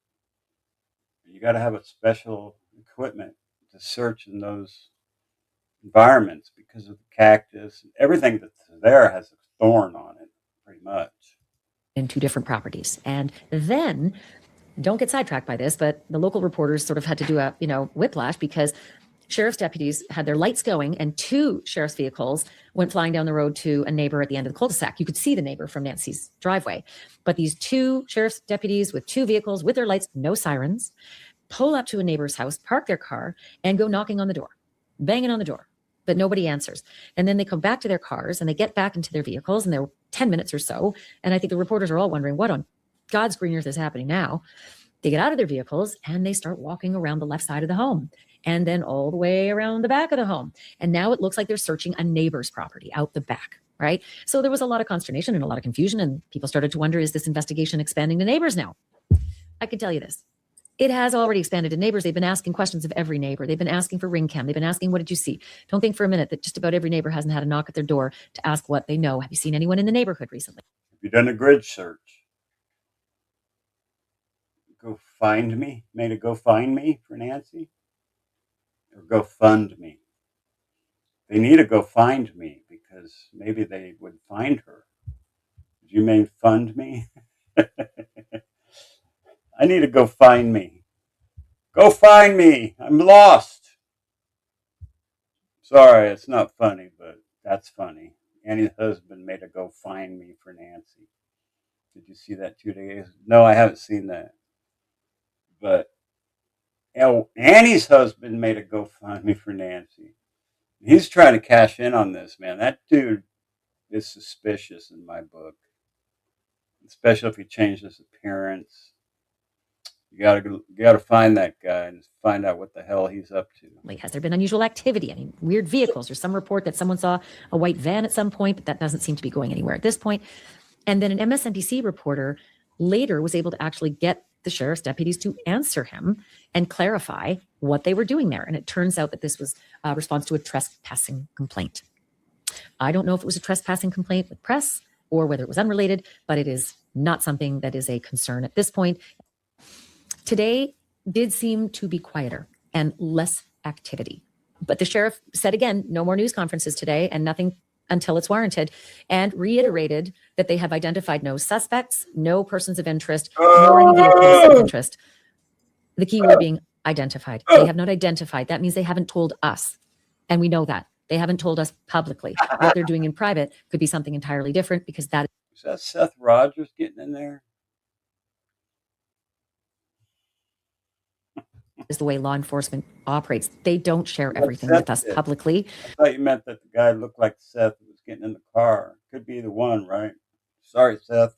You got to have a special equipment to search in those environments because of the cactus. Everything that's there has a thorn on it, pretty much. in 2 different properties. And then, don't get sidetracked by this, but the local reporters sort of had to do a, whiplash because sheriff's deputies had their lights going and 2 sheriff's vehicles went flying down the road to a neighbor at the end of the cul-de-sac. You could see the neighbor from Nancy's driveway. But these 2 sheriff's deputies with 2 vehicles with their lights, no sirens, pull up to a neighbor's house, park their car, and go knocking on the door, banging on the door. But nobody answers. And then they come back to their cars and they get back into their vehicles and they're 10 minutes or so. And I think the reporters are all wondering what on God's green earth is happening now. They get out of their vehicles and they start walking around the left side of the home and then all the way around the back of the home. And now it looks like they're searching a neighbor's property out the back, right? So there was a lot of consternation and a lot of confusion and people started to wonder, is this investigation expanding to neighbors now? I can tell you this. It has already expanded to neighbors. They've been asking questions of every neighbor. They've been asking for ring cam. They've been asking, what did you see? Don't think for a minute that just about every neighbor hasn't had a knock at their door to ask what they know. Have you seen anyone in the neighborhood recently? Have you done a grid search? Go find me? Made a go find me for Nancy? Or go fund me? They need to go find me because maybe they would find her. Did you mean fund me? I need to go find me. Go find me. I'm lost. Sorry, it's not funny, but that's funny. Annie's husband made her go find me for Nancy. Did you see that 2 days? No, I haven't seen that. But Annie's husband made her go find me for Nancy. He's trying to cash in on this, man. That dude is suspicious in my book, especially if he changed his appearance. You gotta find that guy and find out what the hell he's up to. Has there been unusual activity? I mean, weird vehicles. There's some report that someone saw a white van at some point, but that doesn't seem to be going anywhere at this point. And then an MSNBC reporter later was able to actually get the sheriff's deputies to answer him and clarify what they were doing there. And it turns out that this was a response to a trespassing complaint. I don't know if it was a trespassing complaint with press or whether it was unrelated, but it is not something that is a concern at this point. Today did seem to be quieter and less activity. But the sheriff said again, no more news conferences today and nothing until it's warranted, and reiterated that they have identified no suspects, no persons of interest, nor any vehicles of interest. The key word being identified. They have not identified. That means they haven't told us. And we know that. They haven't told us publicly. What they're doing in private could be something entirely different because that is that Seth Rogers getting in there? is the way law enforcement operates. They don't share everything with us publicly. I thought you meant that the guy looked like Seth was getting in the car. Could be the one, right? Sorry, Seth.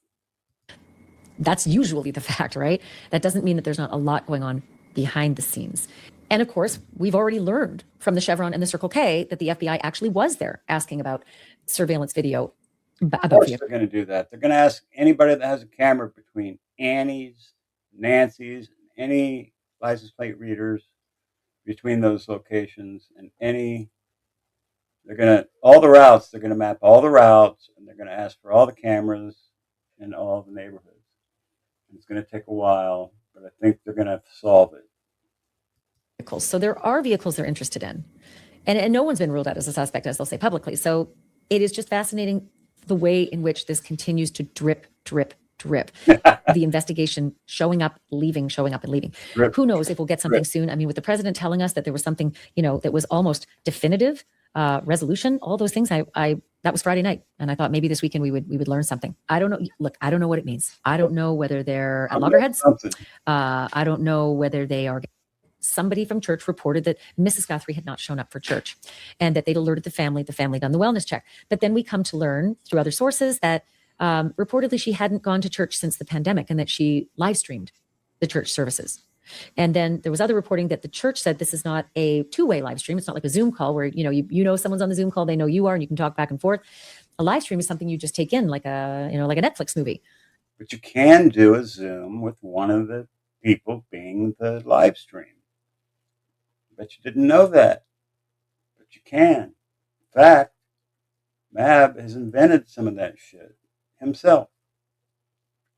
That's usually the fact, right? That doesn't mean that there's not a lot going on behind the scenes. And of course, we've already learned from the Chevron and the Circle K that the FBI actually was there asking about surveillance video. Of course they're going to do that. They're going to ask anybody that has a camera between Annie's, Nancy's, any license plate readers between those locations and all the routes, they're going to map all the routes and they're going to ask for all the cameras in all the neighborhoods. And it's going to take a while, but I think they're going to solve it. So there are vehicles they're interested in. And no one's been ruled out as a suspect, as they'll say publicly. So it is just fascinating the way in which this continues to drip, drip, drip. The investigation showing up, leaving, showing up and leaving. Drip, who knows if we'll get something soon? I mean, with the president telling us that there was something, that was almost definitive, resolution, all those things, that was Friday night. And I thought maybe this weekend we would learn something. I don't know. Look, I don't know what it means. I don't know whether they're at loggerheads. I don't know whether they are. Somebody from church reported that Mrs. Guthrie had not shown up for church and that they'd alerted the family done the wellness check. But then we come to learn through other sources that reportedly she hadn't gone to church since the pandemic and that she live streamed the church services. And then there was other reporting that the church said this is not a two-way live stream. It's not like a Zoom call where, you know someone's on the Zoom call, they know you are, and you can talk back and forth. A live stream is something you just take in like a Netflix movie. But you can do a Zoom with one of the people being the live stream. Bet you didn't know that, but you can. In fact, Mab has invented some of that shit himself.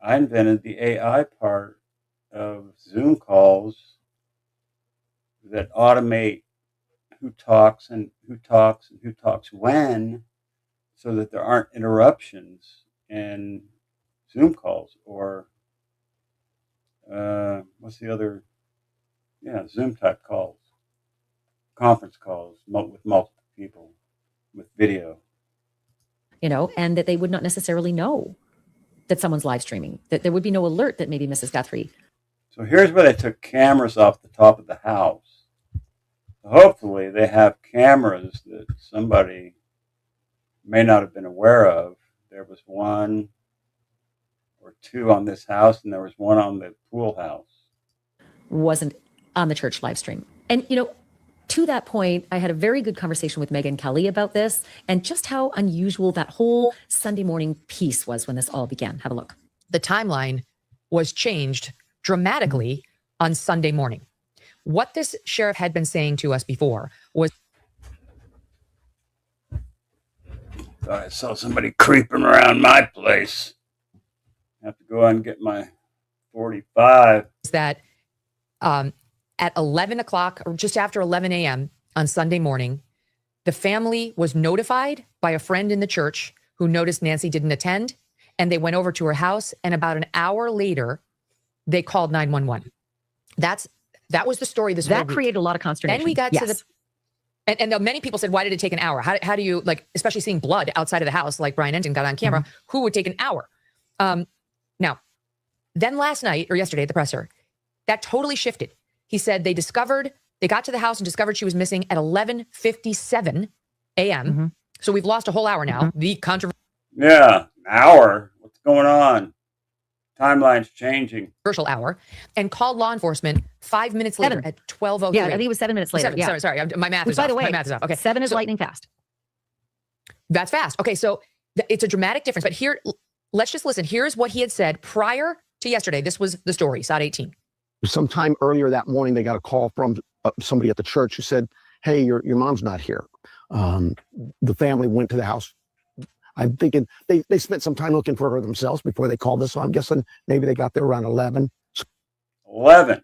I invented the AI part of Zoom calls that automate who talks and who talks and who talks when, so that there aren't interruptions in Zoom calls or what's the other? Yeah, Zoom type calls. Conference calls with multiple people with video. And that they would not necessarily know that someone's live streaming, that there would be no alert that maybe Mrs. Guthrie. So here's where they took cameras off the top of the house. Hopefully they have cameras that somebody may not have been aware of. There was one or two on this house and there was one on the pool house. Wasn't on the church live stream. And, to that point, I had a very good conversation with Megyn Kelly about this and just how unusual that whole Sunday morning piece was when this all began. Have a look. The timeline was changed dramatically on Sunday morning. What this sheriff had been saying to us before was, I saw somebody creeping around my place. I have to go out and get my 45. That at 11 o'clock or just after 11 a.m. on Sunday morning, The family was notified by a friend in the church who noticed Nancy didn't attend, and they went over to her house, and about an hour later, they called 911. That was the story this That created a lot of consternation. Then we got to the... And many people said, why did it take an hour? How do you, like, especially seeing blood outside of the house, like Brian Enton got on camera, who would take an hour? Now, then last night, or yesterday at the presser, that totally shifted. He said they got to the house and discovered she was missing at 11:57 a.m. So we've lost a whole hour now. The controversial... Yeah, an hour? What's going on? Timeline's changing. Hour, and called law enforcement 5 minutes later at 12:03. Yeah, I think it was 7 minutes later. Sorry, my math is off. By the way, my math is off. Okay, 7 is lightning fast. That's fast. Okay, so it's a dramatic difference. But here, let's just listen. Here's what he had said prior to yesterday. This was the story, SOD 18. Sometime earlier that morning, they got a call from somebody at the church who said, hey, your mom's not here. The family went to the house. I'm thinking they spent some time looking for her themselves before they called us. So I'm guessing maybe they got there around 11. 11. So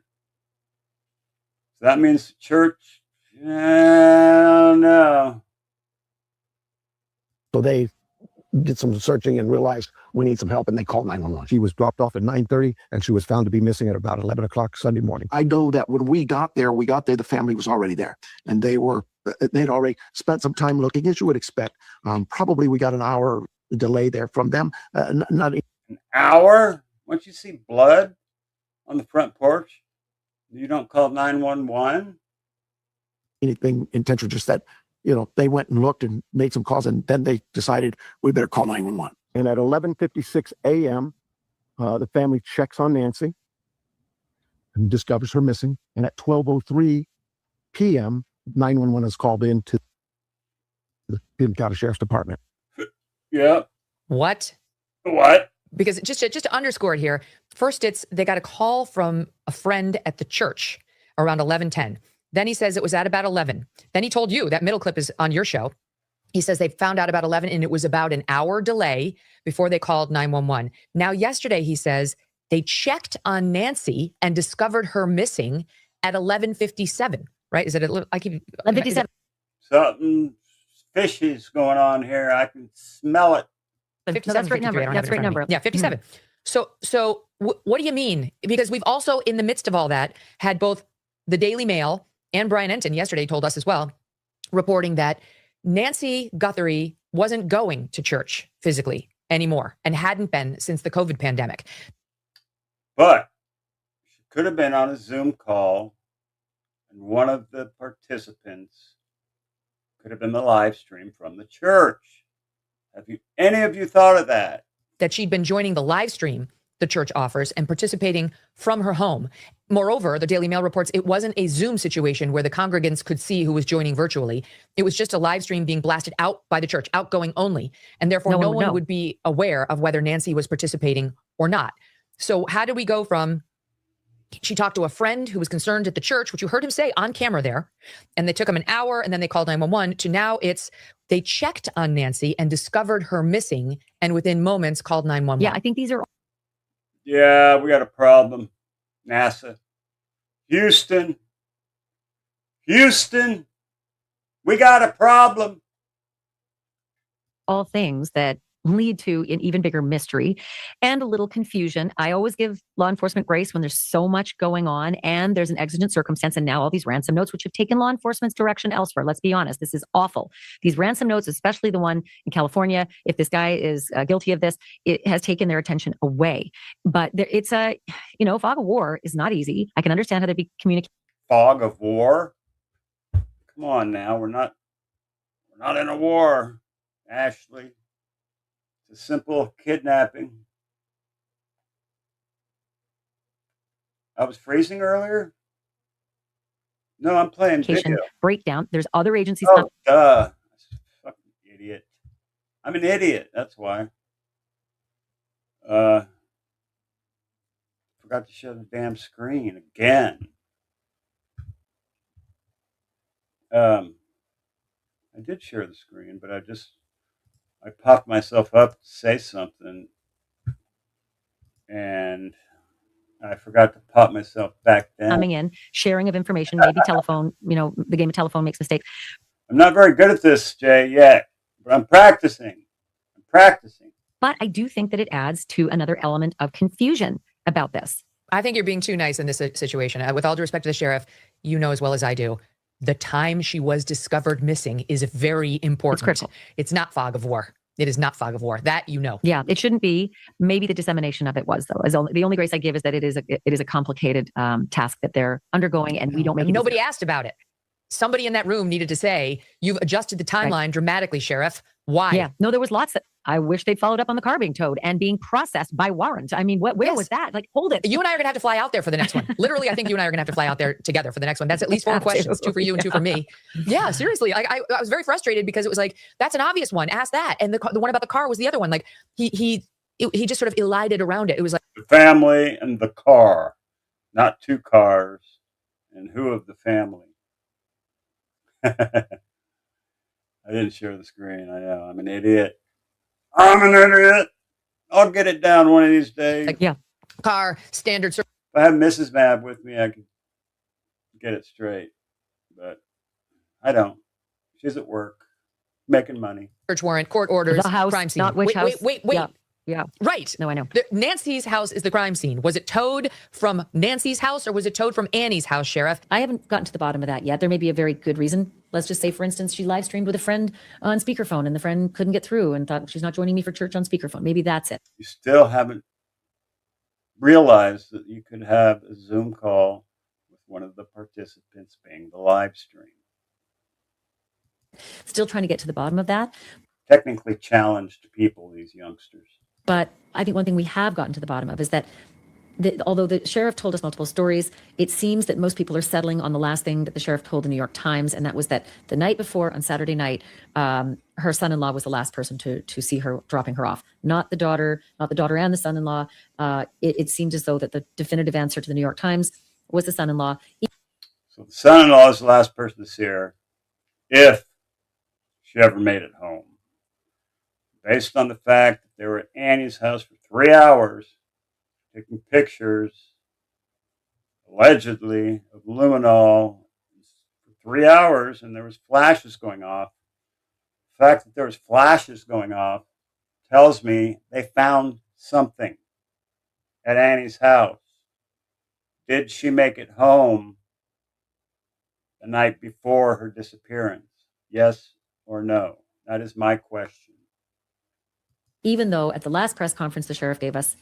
that means the church, no. So they did some searching and realized we need some help, and they called 911. She was dropped off at 9:30, and she was found to be missing at about 11 o'clock Sunday morning. I know that when we got there, the family was already there, and they'd already spent some time looking, as you would expect. Probably we got an hour delay there from them. Not an hour? Once you see blood on the front porch, you don't call 911? Anything intentional, just that, they went and looked and made some calls, and then they decided we better call 911. And at 11:56 a.m., the family checks on Nancy and discovers her missing. And at 12:03 p.m., 911 is called in to the Pim County Sheriff's Department. Yeah. What? Because just to underscore it here, first they got a call from a friend at the church around 11:10. Then he says it was at about 11. Then he told you, that middle clip is on your show. He says they found out about 11 and it was about an hour delay before they called 911. Now, yesterday, he says they checked on Nancy and discovered her missing at 11:57, right? Is it 11:57? Something fishy is going on here. I can smell it. 57, no, that's right number. That's right number. Yeah, 57. So what do you mean? Because we've also, in the midst of all that, had both the Daily Mail and Brian Enton yesterday told us as well, reporting that Nancy Guthrie wasn't going to church physically anymore and hadn't been since the COVID pandemic. But she could have been on a Zoom call, and one of the participants could have been the live stream from the church. Have any of you thought of that? That she'd been joining the live stream the church offers and participating from her home. Moreover, the Daily Mail reports it wasn't a Zoom situation where the congregants could see who was joining virtually. It was just a live stream being blasted out by the church, outgoing only. And therefore, no one would be aware of whether Nancy was participating or not. So how do we go from, she talked to a friend who was concerned at the church, which you heard him say on camera there, and they took him an hour and then they called 911, to now it's, they checked on Nancy and discovered her missing and within moments called 911. Yeah, I think these are... Yeah, we got a problem. NASA. Houston, we got a problem. All things that lead to an even bigger mystery and a little confusion. I always give law enforcement grace when there's so much going on and there's an exigent circumstance, and now all these ransom notes, which have taken law enforcement's direction elsewhere. Let's be honest, this is awful. These ransom notes, especially the one in California, if this guy is guilty of this, it has taken their attention away. But it's a, fog of war is not easy. I can understand how to be communicated. Fog of war? Come on now, we're not in a war, Ashley. A simple kidnapping. I was freezing earlier? No, I'm playing video. Breakdown. There's other agencies. Oh, duh. Fucking idiot. I'm an idiot. That's why. Forgot to share the damn screen again. I did share the screen, but I popped myself up to say something, and I forgot to pop myself back down. Coming in, sharing of information, maybe telephone, the game of telephone makes mistakes. I'm not very good at this, Jay, yet, but I'm practicing. But I do think that it adds to another element of confusion about this. I think you're being too nice in this situation. With all due respect to the sheriff, you know as well as I do, the time she was discovered missing is very important. It's critical. It's not fog of war. It is not fog of war. That you know. Yeah, it shouldn't be. Maybe the dissemination of it was, though. The only grace I give is that it is a complicated task that they're undergoing, and we don't make it Nobody asked about it. Somebody in that room needed to say, you've adjusted the timeline dramatically, Sheriff. Why? Yeah, no, there was lots that I wish they'd followed up on the car being towed and being processed by warrant. I mean, where was that? Like, hold it. You and I are going to have to fly out there for the next one. Literally, I think you and I are going to have to fly out there together for the next one. That's at least 4 questions, 2 for you and 2 for me. Yeah, seriously. I was very frustrated because it was like, that's an obvious one. Ask that. And the one about the car was the other one. Like he just sort of elided around it. It was like the family and the car, not 2 cars, and who of the family. I didn't share the screen. I know. I'm an idiot. I'll get it down one of these days. Like, yeah. Car, standard. If I have Mrs. Mab with me, I could get it straight. But I don't. She's at work, making money. Search warrant, court orders, the house, crime scene. not which house. Wait. Yeah. Right. No, I know. Nancy's house is the crime scene. Was it towed from Nancy's house or was it towed from Annie's house, Sheriff? I haven't gotten to the bottom of that yet. There may be a very good reason. Let's just say, for instance, she live streamed with a friend on speakerphone and the friend couldn't get through and thought she's not joining me for church on speakerphone. Maybe that's it. You still haven't realized that you could have a Zoom call with one of the participants being the live stream. Still trying to get to the bottom of that. Technically challenged people, these youngsters. But I think one thing we have gotten to the bottom of is that although the sheriff told us multiple stories, it seems that most people are settling on the last thing that the sheriff told the New York Times, and that was that the night before, on Saturday night, her son-in-law was the last person to see her dropping her off. Not the daughter and the son-in-law. It seemed as though that the definitive answer to the New York Times was the son-in-law. So the son-in-law is the last person to see her, if she ever made it home. Based on the fact that they were at Annie's house for 3 hours, taking pictures, allegedly, of luminol for 3 hours, and there was flashes going off. The fact that there was flashes going off tells me they found something at Annie's house. Did she make it home the night before her disappearance? Yes or no? That is my question. Even though at the last press conference the sheriff gave us,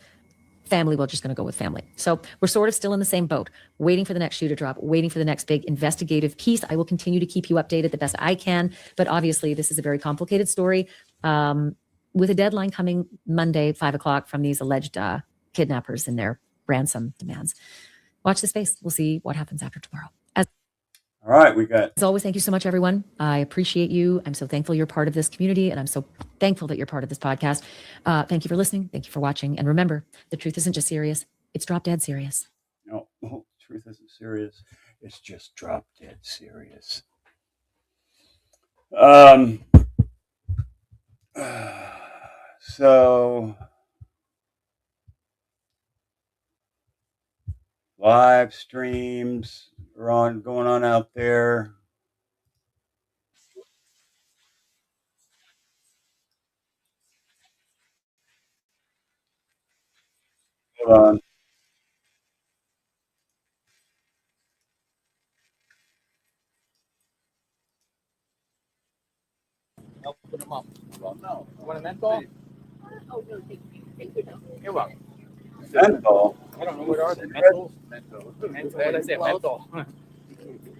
family, we're just going to go with family. So we're sort of still in the same boat, waiting for the next shoe to drop, waiting for the next big investigative piece. I will continue to keep you updated the best I can. But obviously, this is a very complicated story with a deadline coming Monday, 5 o'clock from these alleged kidnappers and their ransom demands. Watch the space. We'll see what happens after tomorrow. All right, As always, thank you so much, everyone. I appreciate you. I'm so thankful you're part of this community, and I'm so thankful that you're part of this podcast. Thank you for listening. Thank you for watching. And remember, the truth isn't just serious. It's drop dead serious. No, truth isn't serious. It's just drop dead serious. So live streams are going on out there. Hold on. Open them up. Well, no. You want a menthol? Oh, no, thank you. You're welcome. Menthol? I don't know what are they. Menthol? Menthol. Menthol. What did I say? Menthol. I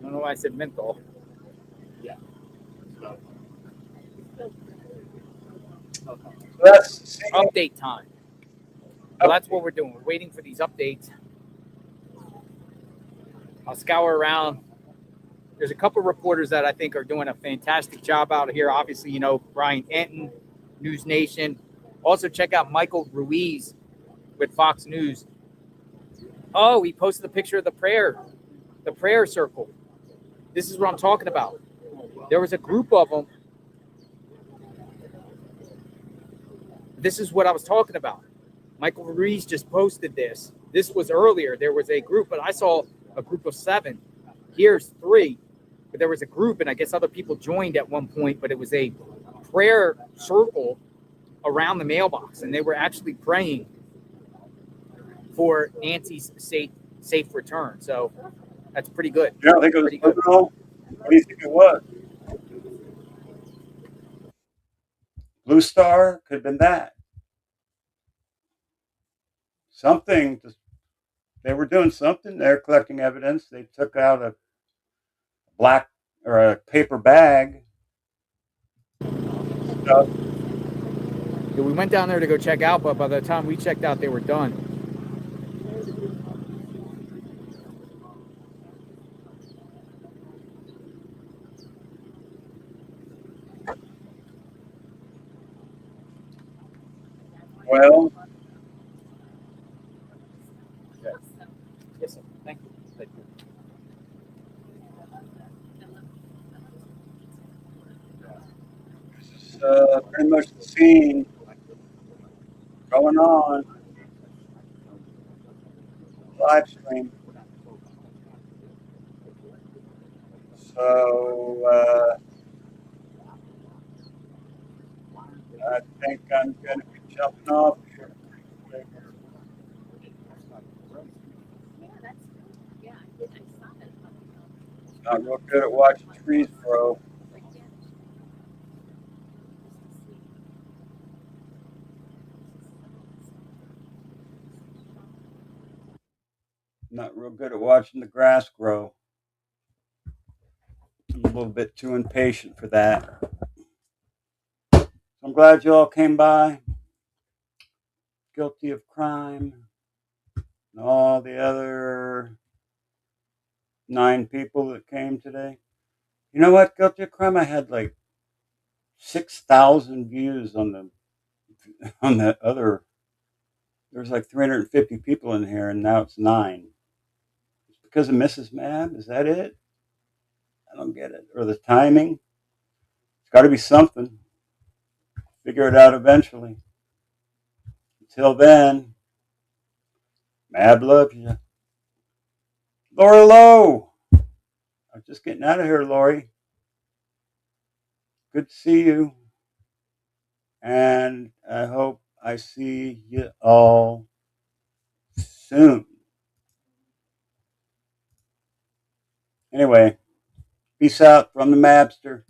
don't know why I said menthol. Yeah. That's update time. So that's what we're doing. We're waiting for these updates. I'll scour around. There's a couple reporters that I think are doing a fantastic job out here. Obviously, you know, Brian Anton, News Nation. Also, check out Michael Ruiz with Fox News. Oh, he posted a picture of the prayer circle. This is what I'm talking about. There was a group of them. This is what I was talking about. Michael Ruiz just posted this. This was earlier. There was a group, but I saw a group of 7. Here's 3. but there was a group, and I guess other people joined at one point, but it was a prayer circle around the mailbox, and they were actually praying for Nancy's safe return. So that's pretty good. You don't think it was subliminal? What do you think it was? Blue Star? Could have been that. Something. They were doing something. They're collecting evidence. They took out a black or a paper bag. Stuff. Yeah, we went down there to go check out, but by the time we checked out, they were done. Well, yes, sir. Thank you. Thank you. this is pretty much the scene going on. Live stream. So I think I'm going to be jumping off here. Not real good at watching trees grow. Not real good at watching the grass grow. I'm a little bit too impatient for that. So I'm glad you all came by. Guilty of crime. And all the other 9 people that came today. You know what? Guilty of crime. I had like 6,000 views on the other. There's like 350 people in here, and now it's 9. It's because of Mrs. Mab. Is that it? I don't get it. Or the timing. It's got to be something. Figure it out eventually. Until then, Mab loves you. Lori Lowe. I'm just getting out of here, Lori. Good to see you. And I hope I see you all soon. Anyway, peace out from the Mabster.